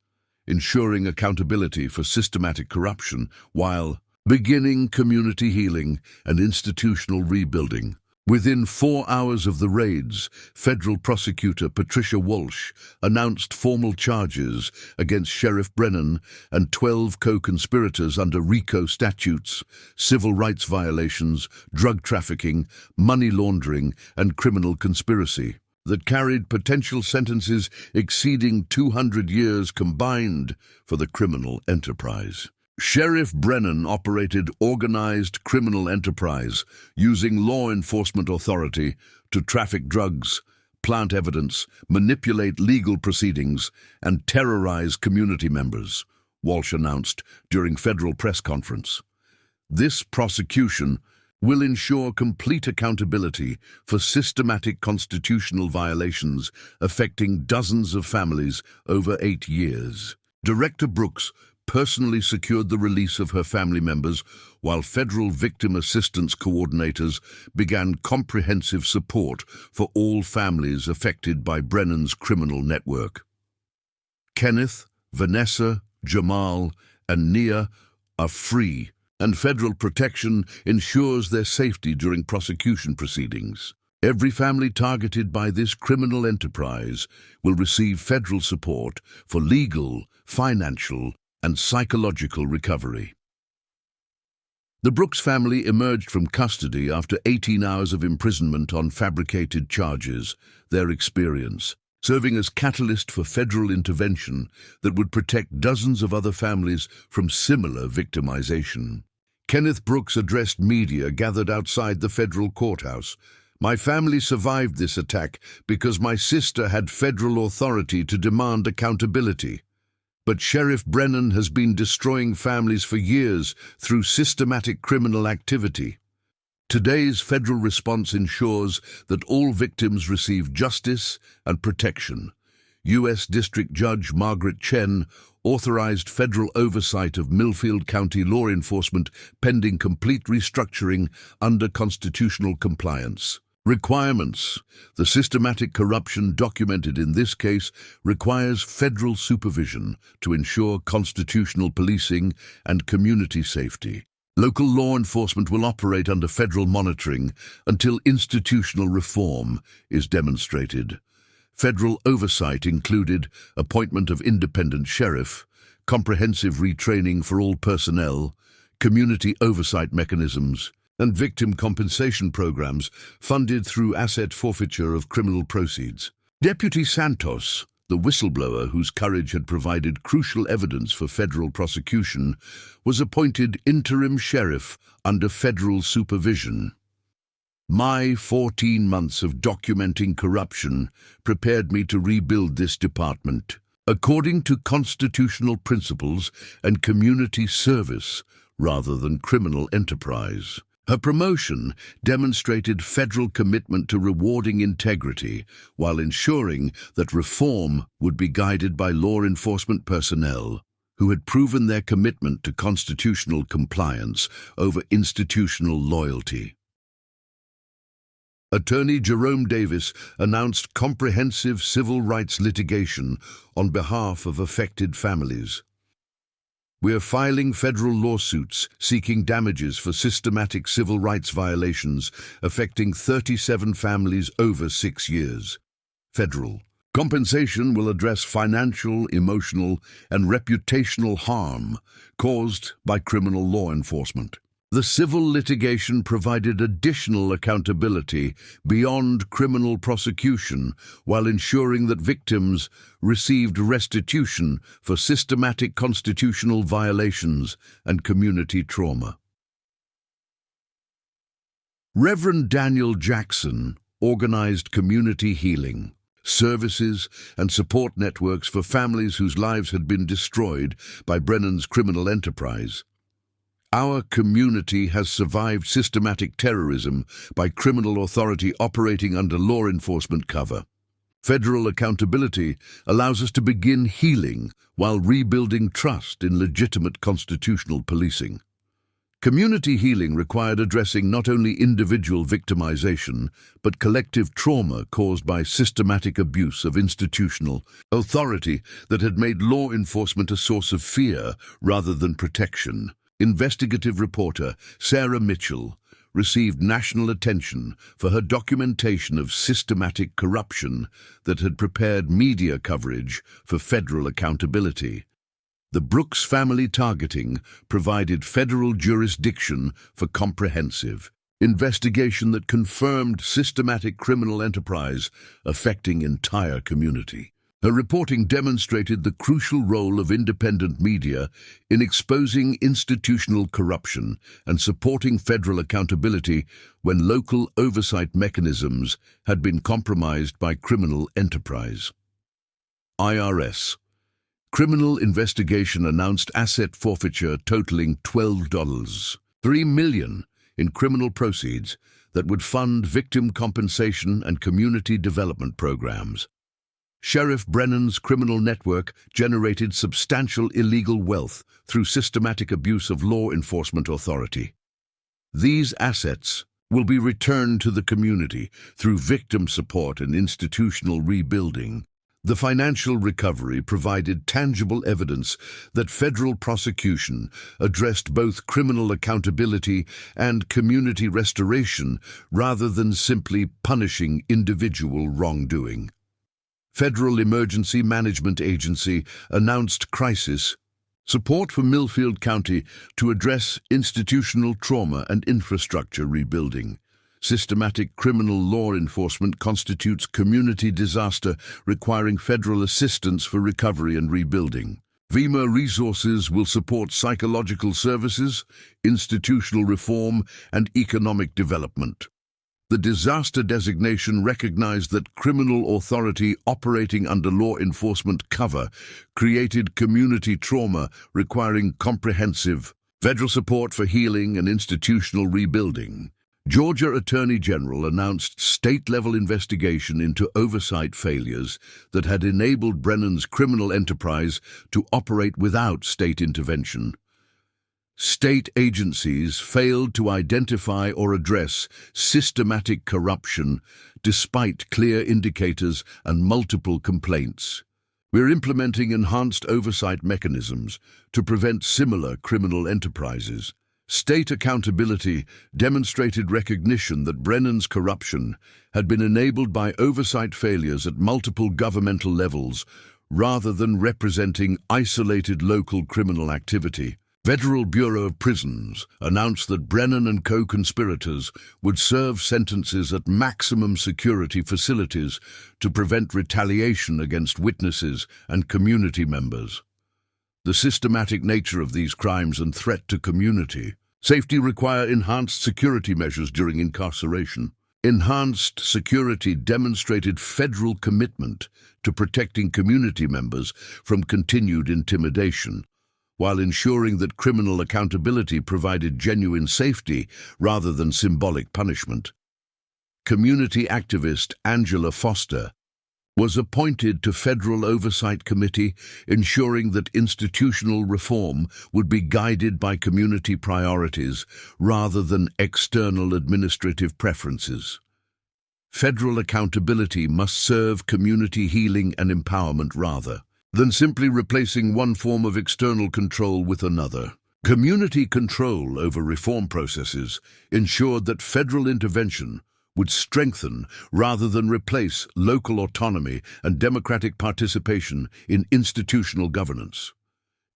ensuring accountability for systematic corruption while beginning community healing and institutional rebuilding. Within 4 hours of the raids, federal prosecutor Patricia Walsh announced formal charges against Sheriff Brennan and 12 co-conspirators under RICO statutes, civil rights violations, drug trafficking, money laundering, and criminal conspiracy, that carried potential sentences exceeding 200 years combined for the criminal enterprise. Sheriff Brennan operated organized criminal enterprise using law enforcement authority to traffic drugs, plant evidence, manipulate legal proceedings, and terrorize community members, Walsh announced during federal press conference. This prosecution will ensure complete accountability for systematic constitutional violations affecting dozens of families over 8 years. Director Brooks personally secured the release of her family members, while federal victim assistance coordinators began comprehensive support for all families affected by Brennan's criminal network. Kenneth, Vanessa, Jamal, and Nia are free, and federal protection ensures their safety during prosecution proceedings. Every family targeted by this criminal enterprise will receive federal support for legal, financial, and psychological recovery. The Brooks family emerged from custody after 18 hours of imprisonment on fabricated charges, their experience serving as catalyst for federal intervention that would protect dozens of other families from similar victimization. Kenneth Brooks addressed media gathered outside the federal courthouse. "My family survived this attack because my sister had federal authority to demand accountability. But Sheriff Brennan has been destroying families for years through systematic criminal activity. Today's federal response ensures that all victims receive justice and protection." U.S. District Judge Margaret Chen authorized federal oversight of Millfield County law enforcement pending complete restructuring under constitutional compliance. Requirements. The systematic corruption documented in this case requires federal supervision to ensure constitutional policing and community safety. Local law enforcement will operate under federal monitoring until institutional reform is demonstrated. Federal oversight included appointment of independent sheriff, comprehensive retraining for all personnel, community oversight mechanisms, and victim compensation programs funded through asset forfeiture of criminal proceeds. Deputy Santos, the whistleblower whose courage had provided crucial evidence for federal prosecution, was appointed interim sheriff under federal supervision. My 14 months of documenting corruption prepared me to rebuild this department according to constitutional principles and community service rather than criminal enterprise. Her promotion demonstrated federal commitment to rewarding integrity while ensuring that reform would be guided by law enforcement personnel who had proven their commitment to constitutional compliance over institutional loyalty. Attorney Jerome Davis announced comprehensive civil rights litigation on behalf of affected families. We are filing federal lawsuits seeking damages for systematic civil rights violations affecting 37 families over 6 years. Federal compensation will address financial, emotional, and reputational harm caused by criminal law enforcement. The civil litigation provided additional accountability beyond criminal prosecution while ensuring that victims received restitution for systematic constitutional violations and community trauma. Reverend Daniel Jackson organized community healing services and support networks for families whose lives had been destroyed by Brennan's criminal enterprise. Our community has survived systematic terrorism by criminal authority operating under law enforcement cover. Federal accountability allows us to begin healing while rebuilding trust in legitimate constitutional policing. Community healing required addressing not only individual victimization, but collective trauma caused by systematic abuse of institutional authority that had made law enforcement a source of fear rather than protection. Investigative reporter Sarah Mitchell received national attention for her documentation of systematic corruption that had prepared media coverage for federal accountability. The Brooks family targeting provided federal jurisdiction for comprehensive investigation that confirmed systematic criminal enterprise affecting entire community. Her reporting demonstrated the crucial role of independent media in exposing institutional corruption and supporting federal accountability when local oversight mechanisms had been compromised by criminal enterprise. IRS. Criminal investigation announced asset forfeiture totaling $12.3 million in criminal proceeds that would fund victim compensation and community development programs. Sheriff Brennan's criminal network generated substantial illegal wealth through systematic abuse of law enforcement authority. These assets will be returned to the community through victim support and institutional rebuilding. The financial recovery provided tangible evidence that federal prosecution addressed both criminal accountability and community restoration rather than simply punishing individual wrongdoing. Federal Emergency Management Agency announced crisis support for Millfield County to address institutional trauma and infrastructure rebuilding. Systematic criminal law enforcement constitutes community disaster requiring federal assistance for recovery and rebuilding. FEMA resources will support psychological services, institutional reform, and economic development. The disaster designation recognized that criminal authority operating under law enforcement cover created community trauma requiring comprehensive federal support for healing and institutional rebuilding. Georgia Attorney General announced state-level investigation into oversight failures that had enabled Brennan's criminal enterprise to operate without state intervention. State agencies failed to identify or address systematic corruption despite clear indicators and multiple complaints. We're implementing enhanced oversight mechanisms to prevent similar criminal enterprises. State accountability demonstrated recognition that Brennan's corruption had been enabled by oversight failures at multiple governmental levels rather than representing isolated local criminal activity. Federal Bureau of Prisons announced that Brennan and co-conspirators would serve sentences at maximum security facilities to prevent retaliation against witnesses and community members. The systematic nature of these crimes and threat to community safety require enhanced security measures during incarceration. Enhanced security demonstrated federal commitment to protecting community members from continued intimidation. while ensuring that criminal accountability provided genuine safety rather than symbolic punishment. Community activist Angela Foster was appointed to Federal Oversight Committee, ensuring that institutional reform would be guided by community priorities rather than external administrative preferences. Federal accountability must serve community healing and empowerment rather than simply replacing one form of external control with another. Community control over reform processes ensured that federal intervention would strengthen rather than replace local autonomy and democratic participation in institutional governance.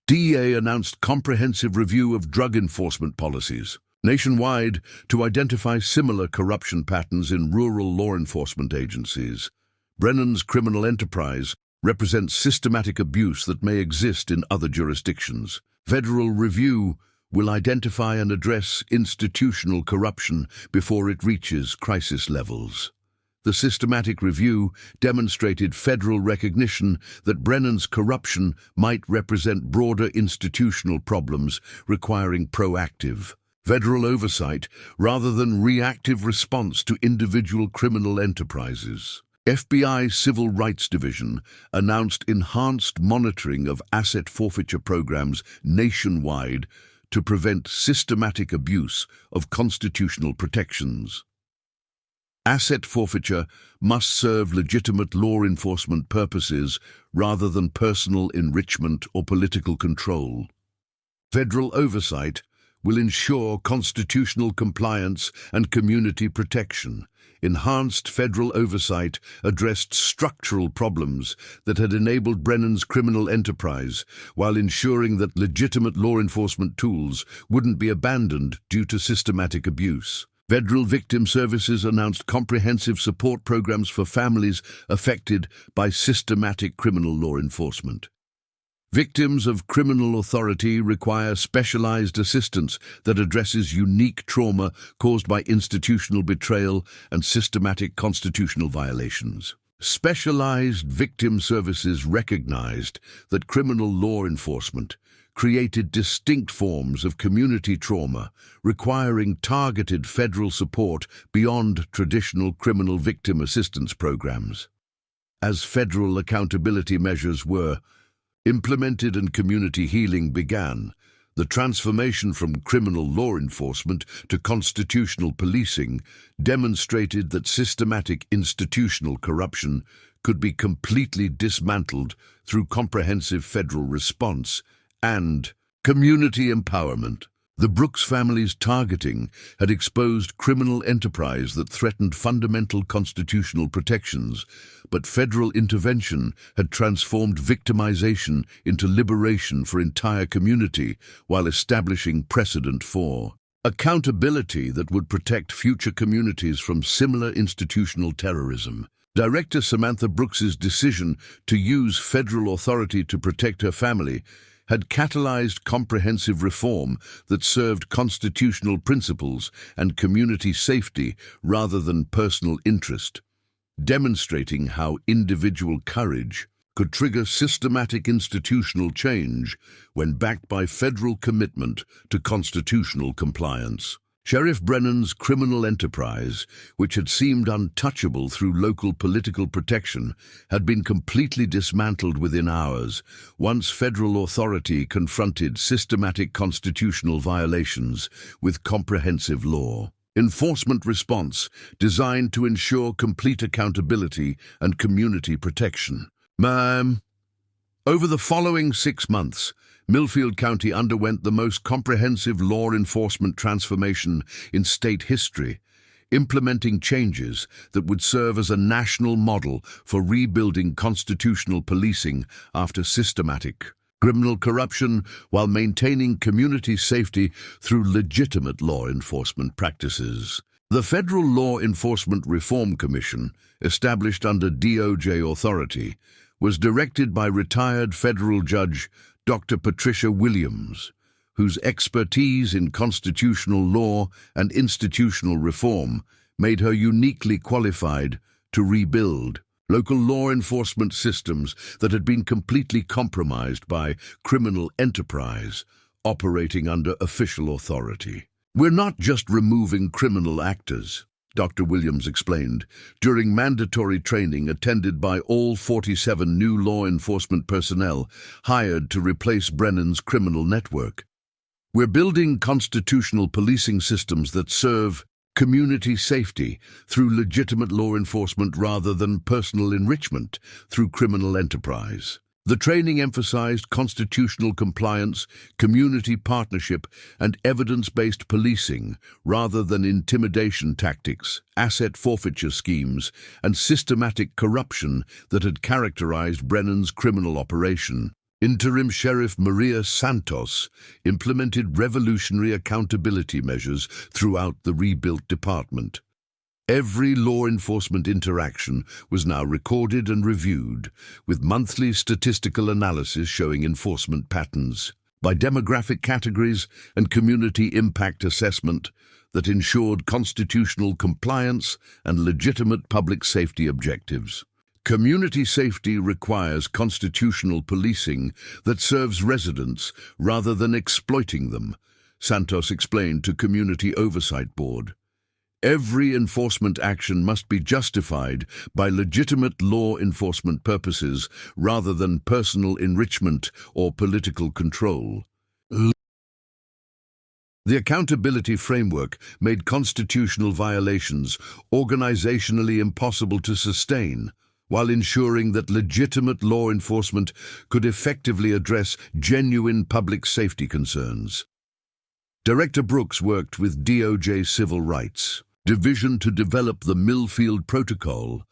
DEA announced comprehensive review of drug enforcement policies nationwide to identify similar corruption patterns in rural law enforcement agencies. Brennan's criminal enterprise represents systematic abuse that may exist in other jurisdictions. Federal review will identify and address institutional corruption before it reaches crisis levels. The systematic review demonstrated federal recognition that Brennan's corruption might represent broader institutional problems requiring proactive federal oversight rather than reactive response to individual criminal enterprises. FBI Civil Rights Division announced enhanced monitoring of asset forfeiture programs nationwide to prevent systematic abuse of constitutional protections. Asset forfeiture must serve legitimate law enforcement purposes rather than personal enrichment or political control. Federal oversight will ensure constitutional compliance and community protection. Enhanced federal oversight addressed structural problems that had enabled Brennan's criminal enterprise, while ensuring that legitimate law enforcement tools wouldn't be abandoned due to systematic abuse. Federal Victim Services announced comprehensive support programs for families affected by systematic criminal law enforcement. Victims of criminal authority require specialized assistance that addresses unique trauma caused by institutional betrayal and systematic constitutional violations. Specialized victim services recognized that criminal law enforcement created distinct forms of community trauma, requiring targeted federal support beyond traditional criminal victim assistance programs. As federal accountability measures were implemented and community healing began, the transformation from criminal law enforcement to constitutional policing demonstrated that systematic institutional corruption could be completely dismantled through comprehensive federal response and community empowerment. The Brooks family's targeting had exposed criminal enterprise that threatened fundamental constitutional protections, but federal intervention had transformed victimization into liberation for entire community while establishing precedent for accountability that would protect future communities from similar institutional terrorism. Director Samantha Brooks's decision to use federal authority to protect her family had catalyzed comprehensive reform that served constitutional principles and community safety rather than personal interest, demonstrating how individual courage could trigger systematic institutional change when backed by federal commitment to constitutional compliance. Sheriff Brennan's criminal enterprise, which had seemed untouchable through local political protection, had been completely dismantled within hours, once federal authority confronted systematic constitutional violations with comprehensive law enforcement response designed to ensure complete accountability and community protection. Over the following 6 months, Millfield County underwent the most comprehensive law enforcement transformation in state history, implementing changes that would serve as a national model for rebuilding constitutional policing after systematic criminal corruption while maintaining community safety through legitimate law enforcement practices. The Federal Law Enforcement Reform Commission, established under DOJ authority, was directed by retired federal judge Dr. Patricia Williams, whose expertise in constitutional law and institutional reform made her uniquely qualified to rebuild local law enforcement systems that had been completely compromised by criminal enterprise operating under official authority. "We're not just removing criminal actors," Dr. Williams explained during mandatory training attended by all 47 new law enforcement personnel hired to replace Brennan's criminal network. "We're building constitutional policing systems that serve community safety through legitimate law enforcement rather than personal enrichment through criminal enterprise." The training emphasized constitutional compliance, community partnership, and evidence-based policing rather than intimidation tactics, asset forfeiture schemes, and systematic corruption that had characterized Brennan's criminal operation. Interim Sheriff Maria Santos implemented revolutionary accountability measures throughout the rebuilt department. Every law enforcement interaction was now recorded and reviewed, with monthly statistical analysis showing enforcement patterns by demographic categories and community impact assessment that ensured constitutional compliance and legitimate public safety objectives. Community safety requires constitutional policing that serves residents rather than exploiting them, Santos explained to Community Oversight Board. Every enforcement action must be justified by legitimate law enforcement purposes rather than personal enrichment or political control. The accountability framework made constitutional violations organizationally impossible to sustain, while ensuring that legitimate law enforcement could effectively address genuine public safety concerns. Director Brooks worked with DOJ Civil Rights Division to develop the Millfield Protocol,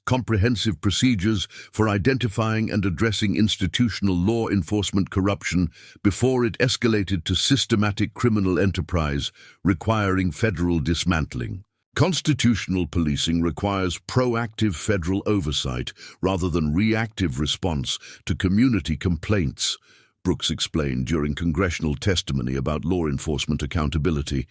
comprehensive procedures for identifying and addressing institutional law enforcement corruption before it escalated to systematic criminal enterprise requiring federal dismantling. Constitutional policing requires proactive federal oversight rather than reactive response to community complaints, Brooks explained during congressional testimony about law enforcement accountability.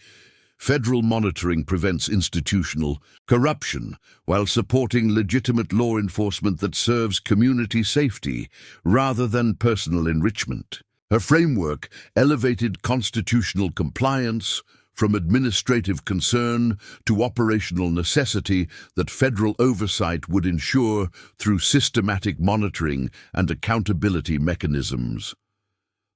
Federal monitoring prevents institutional corruption while supporting legitimate law enforcement that serves community safety rather than personal enrichment. Her framework elevated constitutional compliance from administrative concern to operational necessity that federal oversight would ensure through systematic monitoring and accountability mechanisms.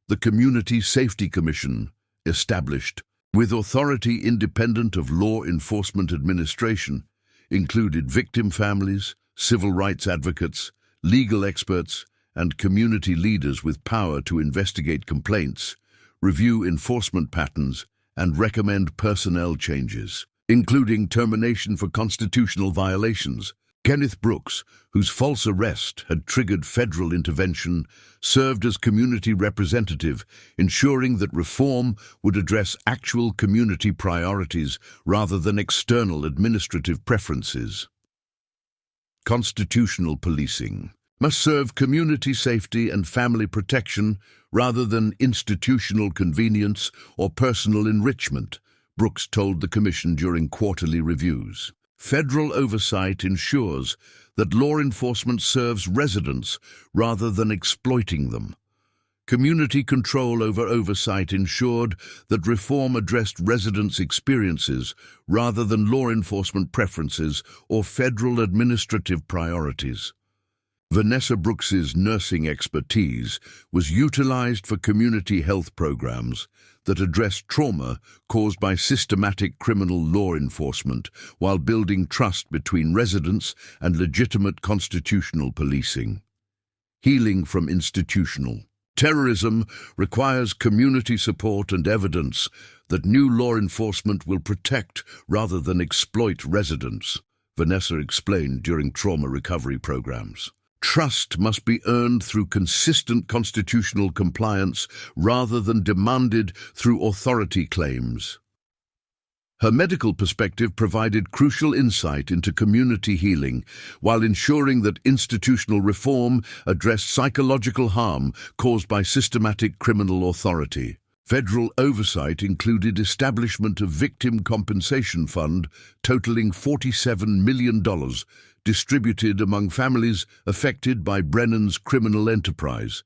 The Community Safety Commission, established with authority independent of law enforcement administration, included victim families, civil rights advocates, legal experts, and community leaders with power to investigate complaints, review enforcement patterns, and recommend personnel changes, including termination for constitutional violations. Kenneth Brooks, whose false arrest had triggered federal intervention, served as community representative, ensuring that reform would address actual community priorities rather than external administrative preferences. Constitutional policing must serve community safety and family protection rather than institutional convenience or personal enrichment, Brooks told the Commission during quarterly reviews. Federal oversight ensures that law enforcement serves residents rather than exploiting them. Community control over oversight ensured that reform addressed residents' experiences rather than law enforcement preferences or federal administrative priorities. Vanessa Brooks's nursing expertise was utilized for community health programs that addressed trauma caused by systematic criminal law enforcement while building trust between residents and legitimate constitutional policing. Healing from institutional terrorism requires community support and evidence that new law enforcement will protect rather than exploit residents, Vanessa explained during trauma recovery programs. Trust must be earned through consistent constitutional compliance rather than demanded through authority claims. Her medical perspective provided crucial insight into community healing while ensuring that institutional reform addressed psychological harm caused by systematic criminal authority. Federal oversight included establishment of victim compensation fund totaling $47 million distributed among families affected by Brennan's criminal enterprise,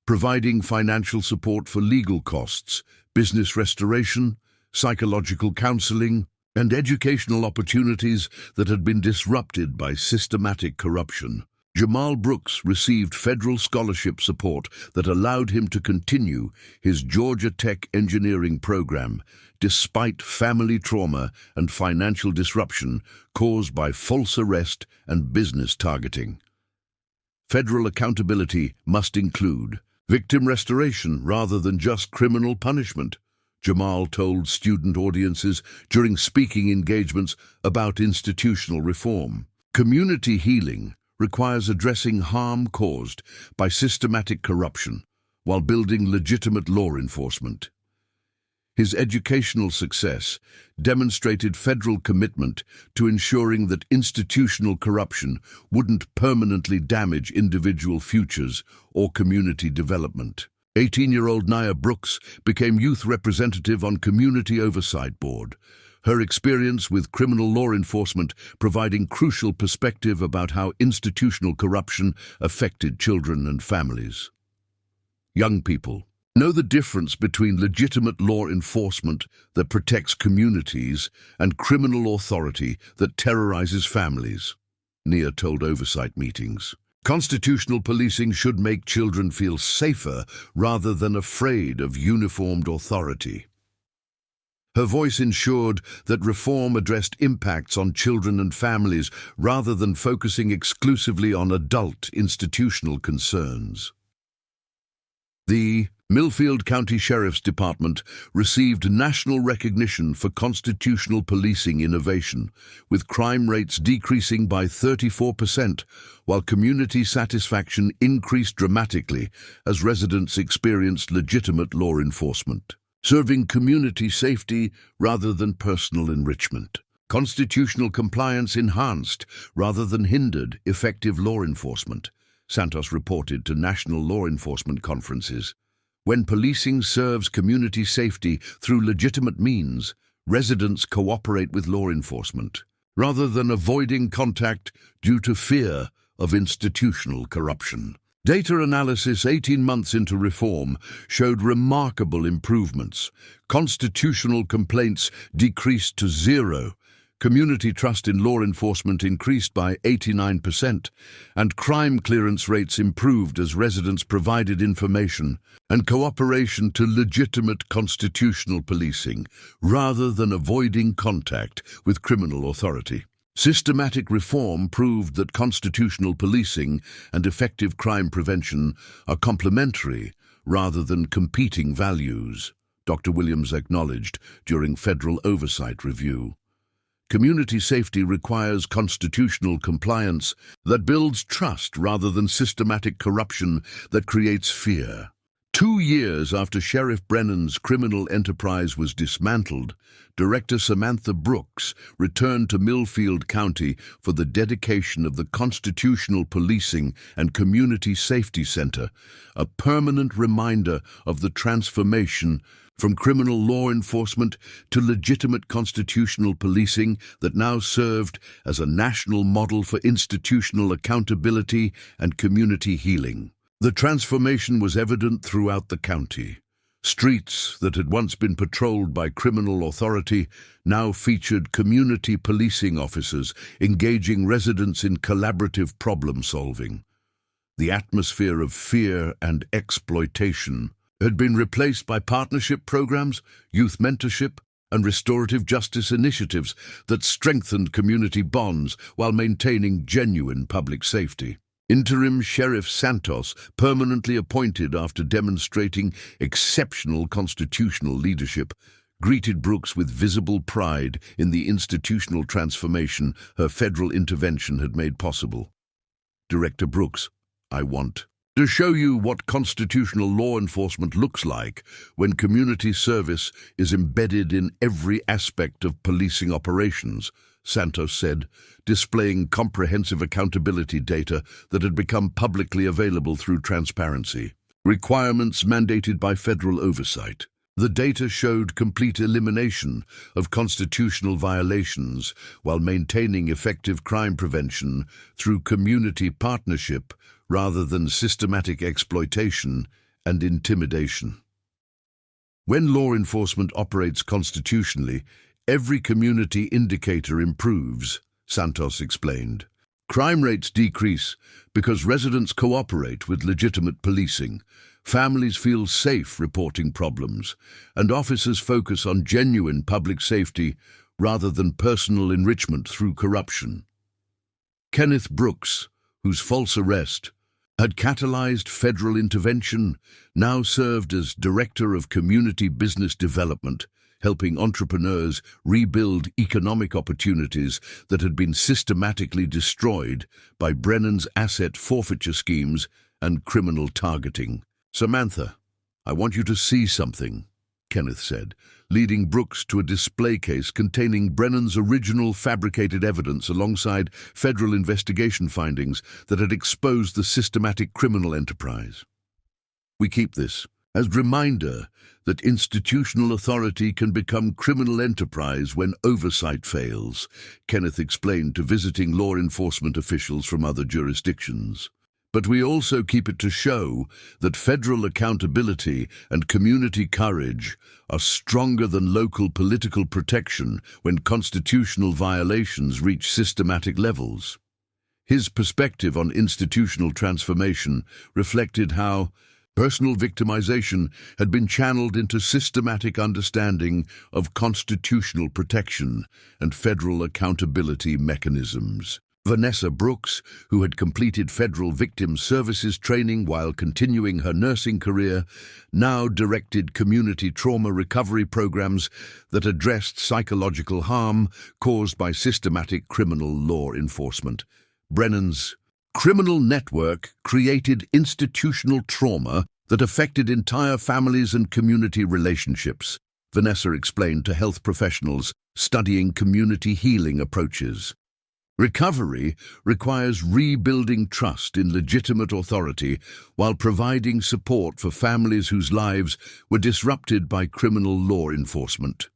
providing financial support for legal costs, business restoration, psychological counseling, and educational opportunities that had been disrupted by systematic corruption. Jamal Brooks received federal scholarship support that allowed him to continue his Georgia Tech engineering program despite family trauma and financial disruption caused by false arrest and business targeting. Federal accountability must include victim restoration rather than just criminal punishment, Jamal told student audiences during speaking engagements about institutional reform. Community healing requires addressing harm caused by systematic corruption while building legitimate law enforcement. His educational success demonstrated federal commitment to ensuring that institutional corruption wouldn't permanently damage individual futures or community development. 18-year-old Nia Brooks became youth representative on Community Oversight Board, her experience with criminal law enforcement providing crucial perspective about how institutional corruption affected children and families. Young people know the difference between legitimate law enforcement that protects communities and criminal authority that terrorizes families, Nia told oversight meetings. Constitutional policing should make children feel safer rather than afraid of uniformed authority. Her voice ensured that reform addressed impacts on children and families rather than focusing exclusively on adult institutional concerns. The Millfield County Sheriff's Department received national recognition for constitutional policing innovation, with crime rates decreasing by 34%, while community satisfaction increased dramatically as residents experienced legitimate law enforcement, serving community safety rather than personal enrichment. Constitutional compliance enhanced rather than hindered effective law enforcement, Santos reported to national law enforcement conferences. When policing serves community safety through legitimate means, residents cooperate with law enforcement, rather than avoiding contact due to fear of institutional corruption. Data analysis 18 months into reform showed remarkable improvements. Constitutional complaints decreased to 0. Community trust in law enforcement increased by 89%, and crime clearance rates improved as residents provided information and cooperation to legitimate constitutional policing, rather than avoiding contact with criminal authority. Systematic reform proved that constitutional policing and effective crime prevention are complementary rather than competing values, Dr. Williams acknowledged during federal oversight review. Community safety requires constitutional compliance that builds trust rather than systematic corruption that creates fear. 2 years after Sheriff Brennan's criminal enterprise was dismantled, Director Samantha Brooks returned to Millfield County for the dedication of the Constitutional Policing and Community Safety Center, a permanent reminder of the transformation from criminal law enforcement to legitimate constitutional policing that now served as a national model for institutional accountability and community healing. The transformation was evident throughout the county. Streets that had once been patrolled by criminal authority now featured community policing officers engaging residents in collaborative problem-solving. The atmosphere of fear and exploitation had been replaced by partnership programs, youth mentorship, and restorative justice initiatives that strengthened community bonds while maintaining genuine public safety. Interim Sheriff Santos, permanently appointed after demonstrating exceptional constitutional leadership, greeted Brooks with visible pride in the institutional transformation her federal intervention had made possible. Director Brooks, I want to show you what constitutional law enforcement looks like when community service is embedded in every aspect of policing operations, Santos said, displaying comprehensive accountability data that had become publicly available through transparency. Requirements mandated by federal oversight. The data showed complete elimination of constitutional violations while maintaining effective crime prevention through community partnership rather than systematic exploitation and intimidation. When law enforcement operates constitutionally, every community indicator improves, Santos explained. Crime rates decrease because residents cooperate with legitimate policing, families feel safe reporting problems, and officers focus on genuine public safety rather than personal enrichment through corruption. Kenneth Brooks, whose false arrest had catalyzed federal intervention, now served as Director of Community Business Development, helping entrepreneurs rebuild economic opportunities that had been systematically destroyed by Brennan's asset forfeiture schemes and criminal targeting. "Samantha, I want you to see something," Kenneth said, leading Brooks to a display case containing Brennan's original fabricated evidence alongside federal investigation findings that had exposed the systematic criminal enterprise. "We keep this as a reminder that institutional authority can become criminal enterprise when oversight fails," Kenneth explained to visiting law enforcement officials from other jurisdictions. "But we also keep it to show that federal accountability and community courage are stronger than local political protection when constitutional violations reach systematic levels." His perspective on institutional transformation reflected how personal victimization had been channeled into systematic understanding of constitutional protection and federal accountability mechanisms. Vanessa Brooks, who had completed federal victim services training while continuing her nursing career, now directed community trauma recovery programs that addressed psychological harm caused by systematic criminal law enforcement. Brennan's criminal network created institutional trauma that affected entire families and community relationships, Vanessa explained to health professionals studying community healing approaches. Recovery requires rebuilding trust in legitimate authority while providing support for families whose lives were disrupted by criminal law enforcement.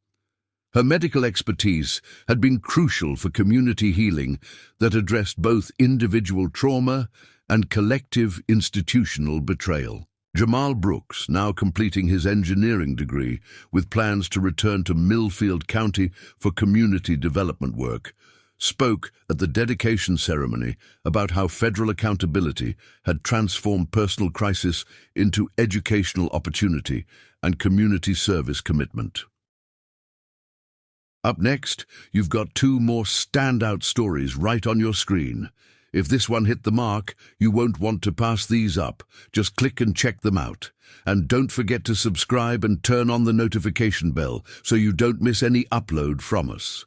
Her medical expertise had been crucial for community healing that addressed both individual trauma and collective institutional betrayal. Jamal Brooks, now completing his engineering degree with plans to return to Millfield County for community development work, spoke at the dedication ceremony about how federal accountability had transformed personal crisis into educational opportunity and community service commitment. Up next, you've got two more standout stories right on your screen. If this one hit the mark, you won't want to pass these up. Just click and check them out. And don't forget to subscribe and turn on the notification bell so you don't miss any upload from us.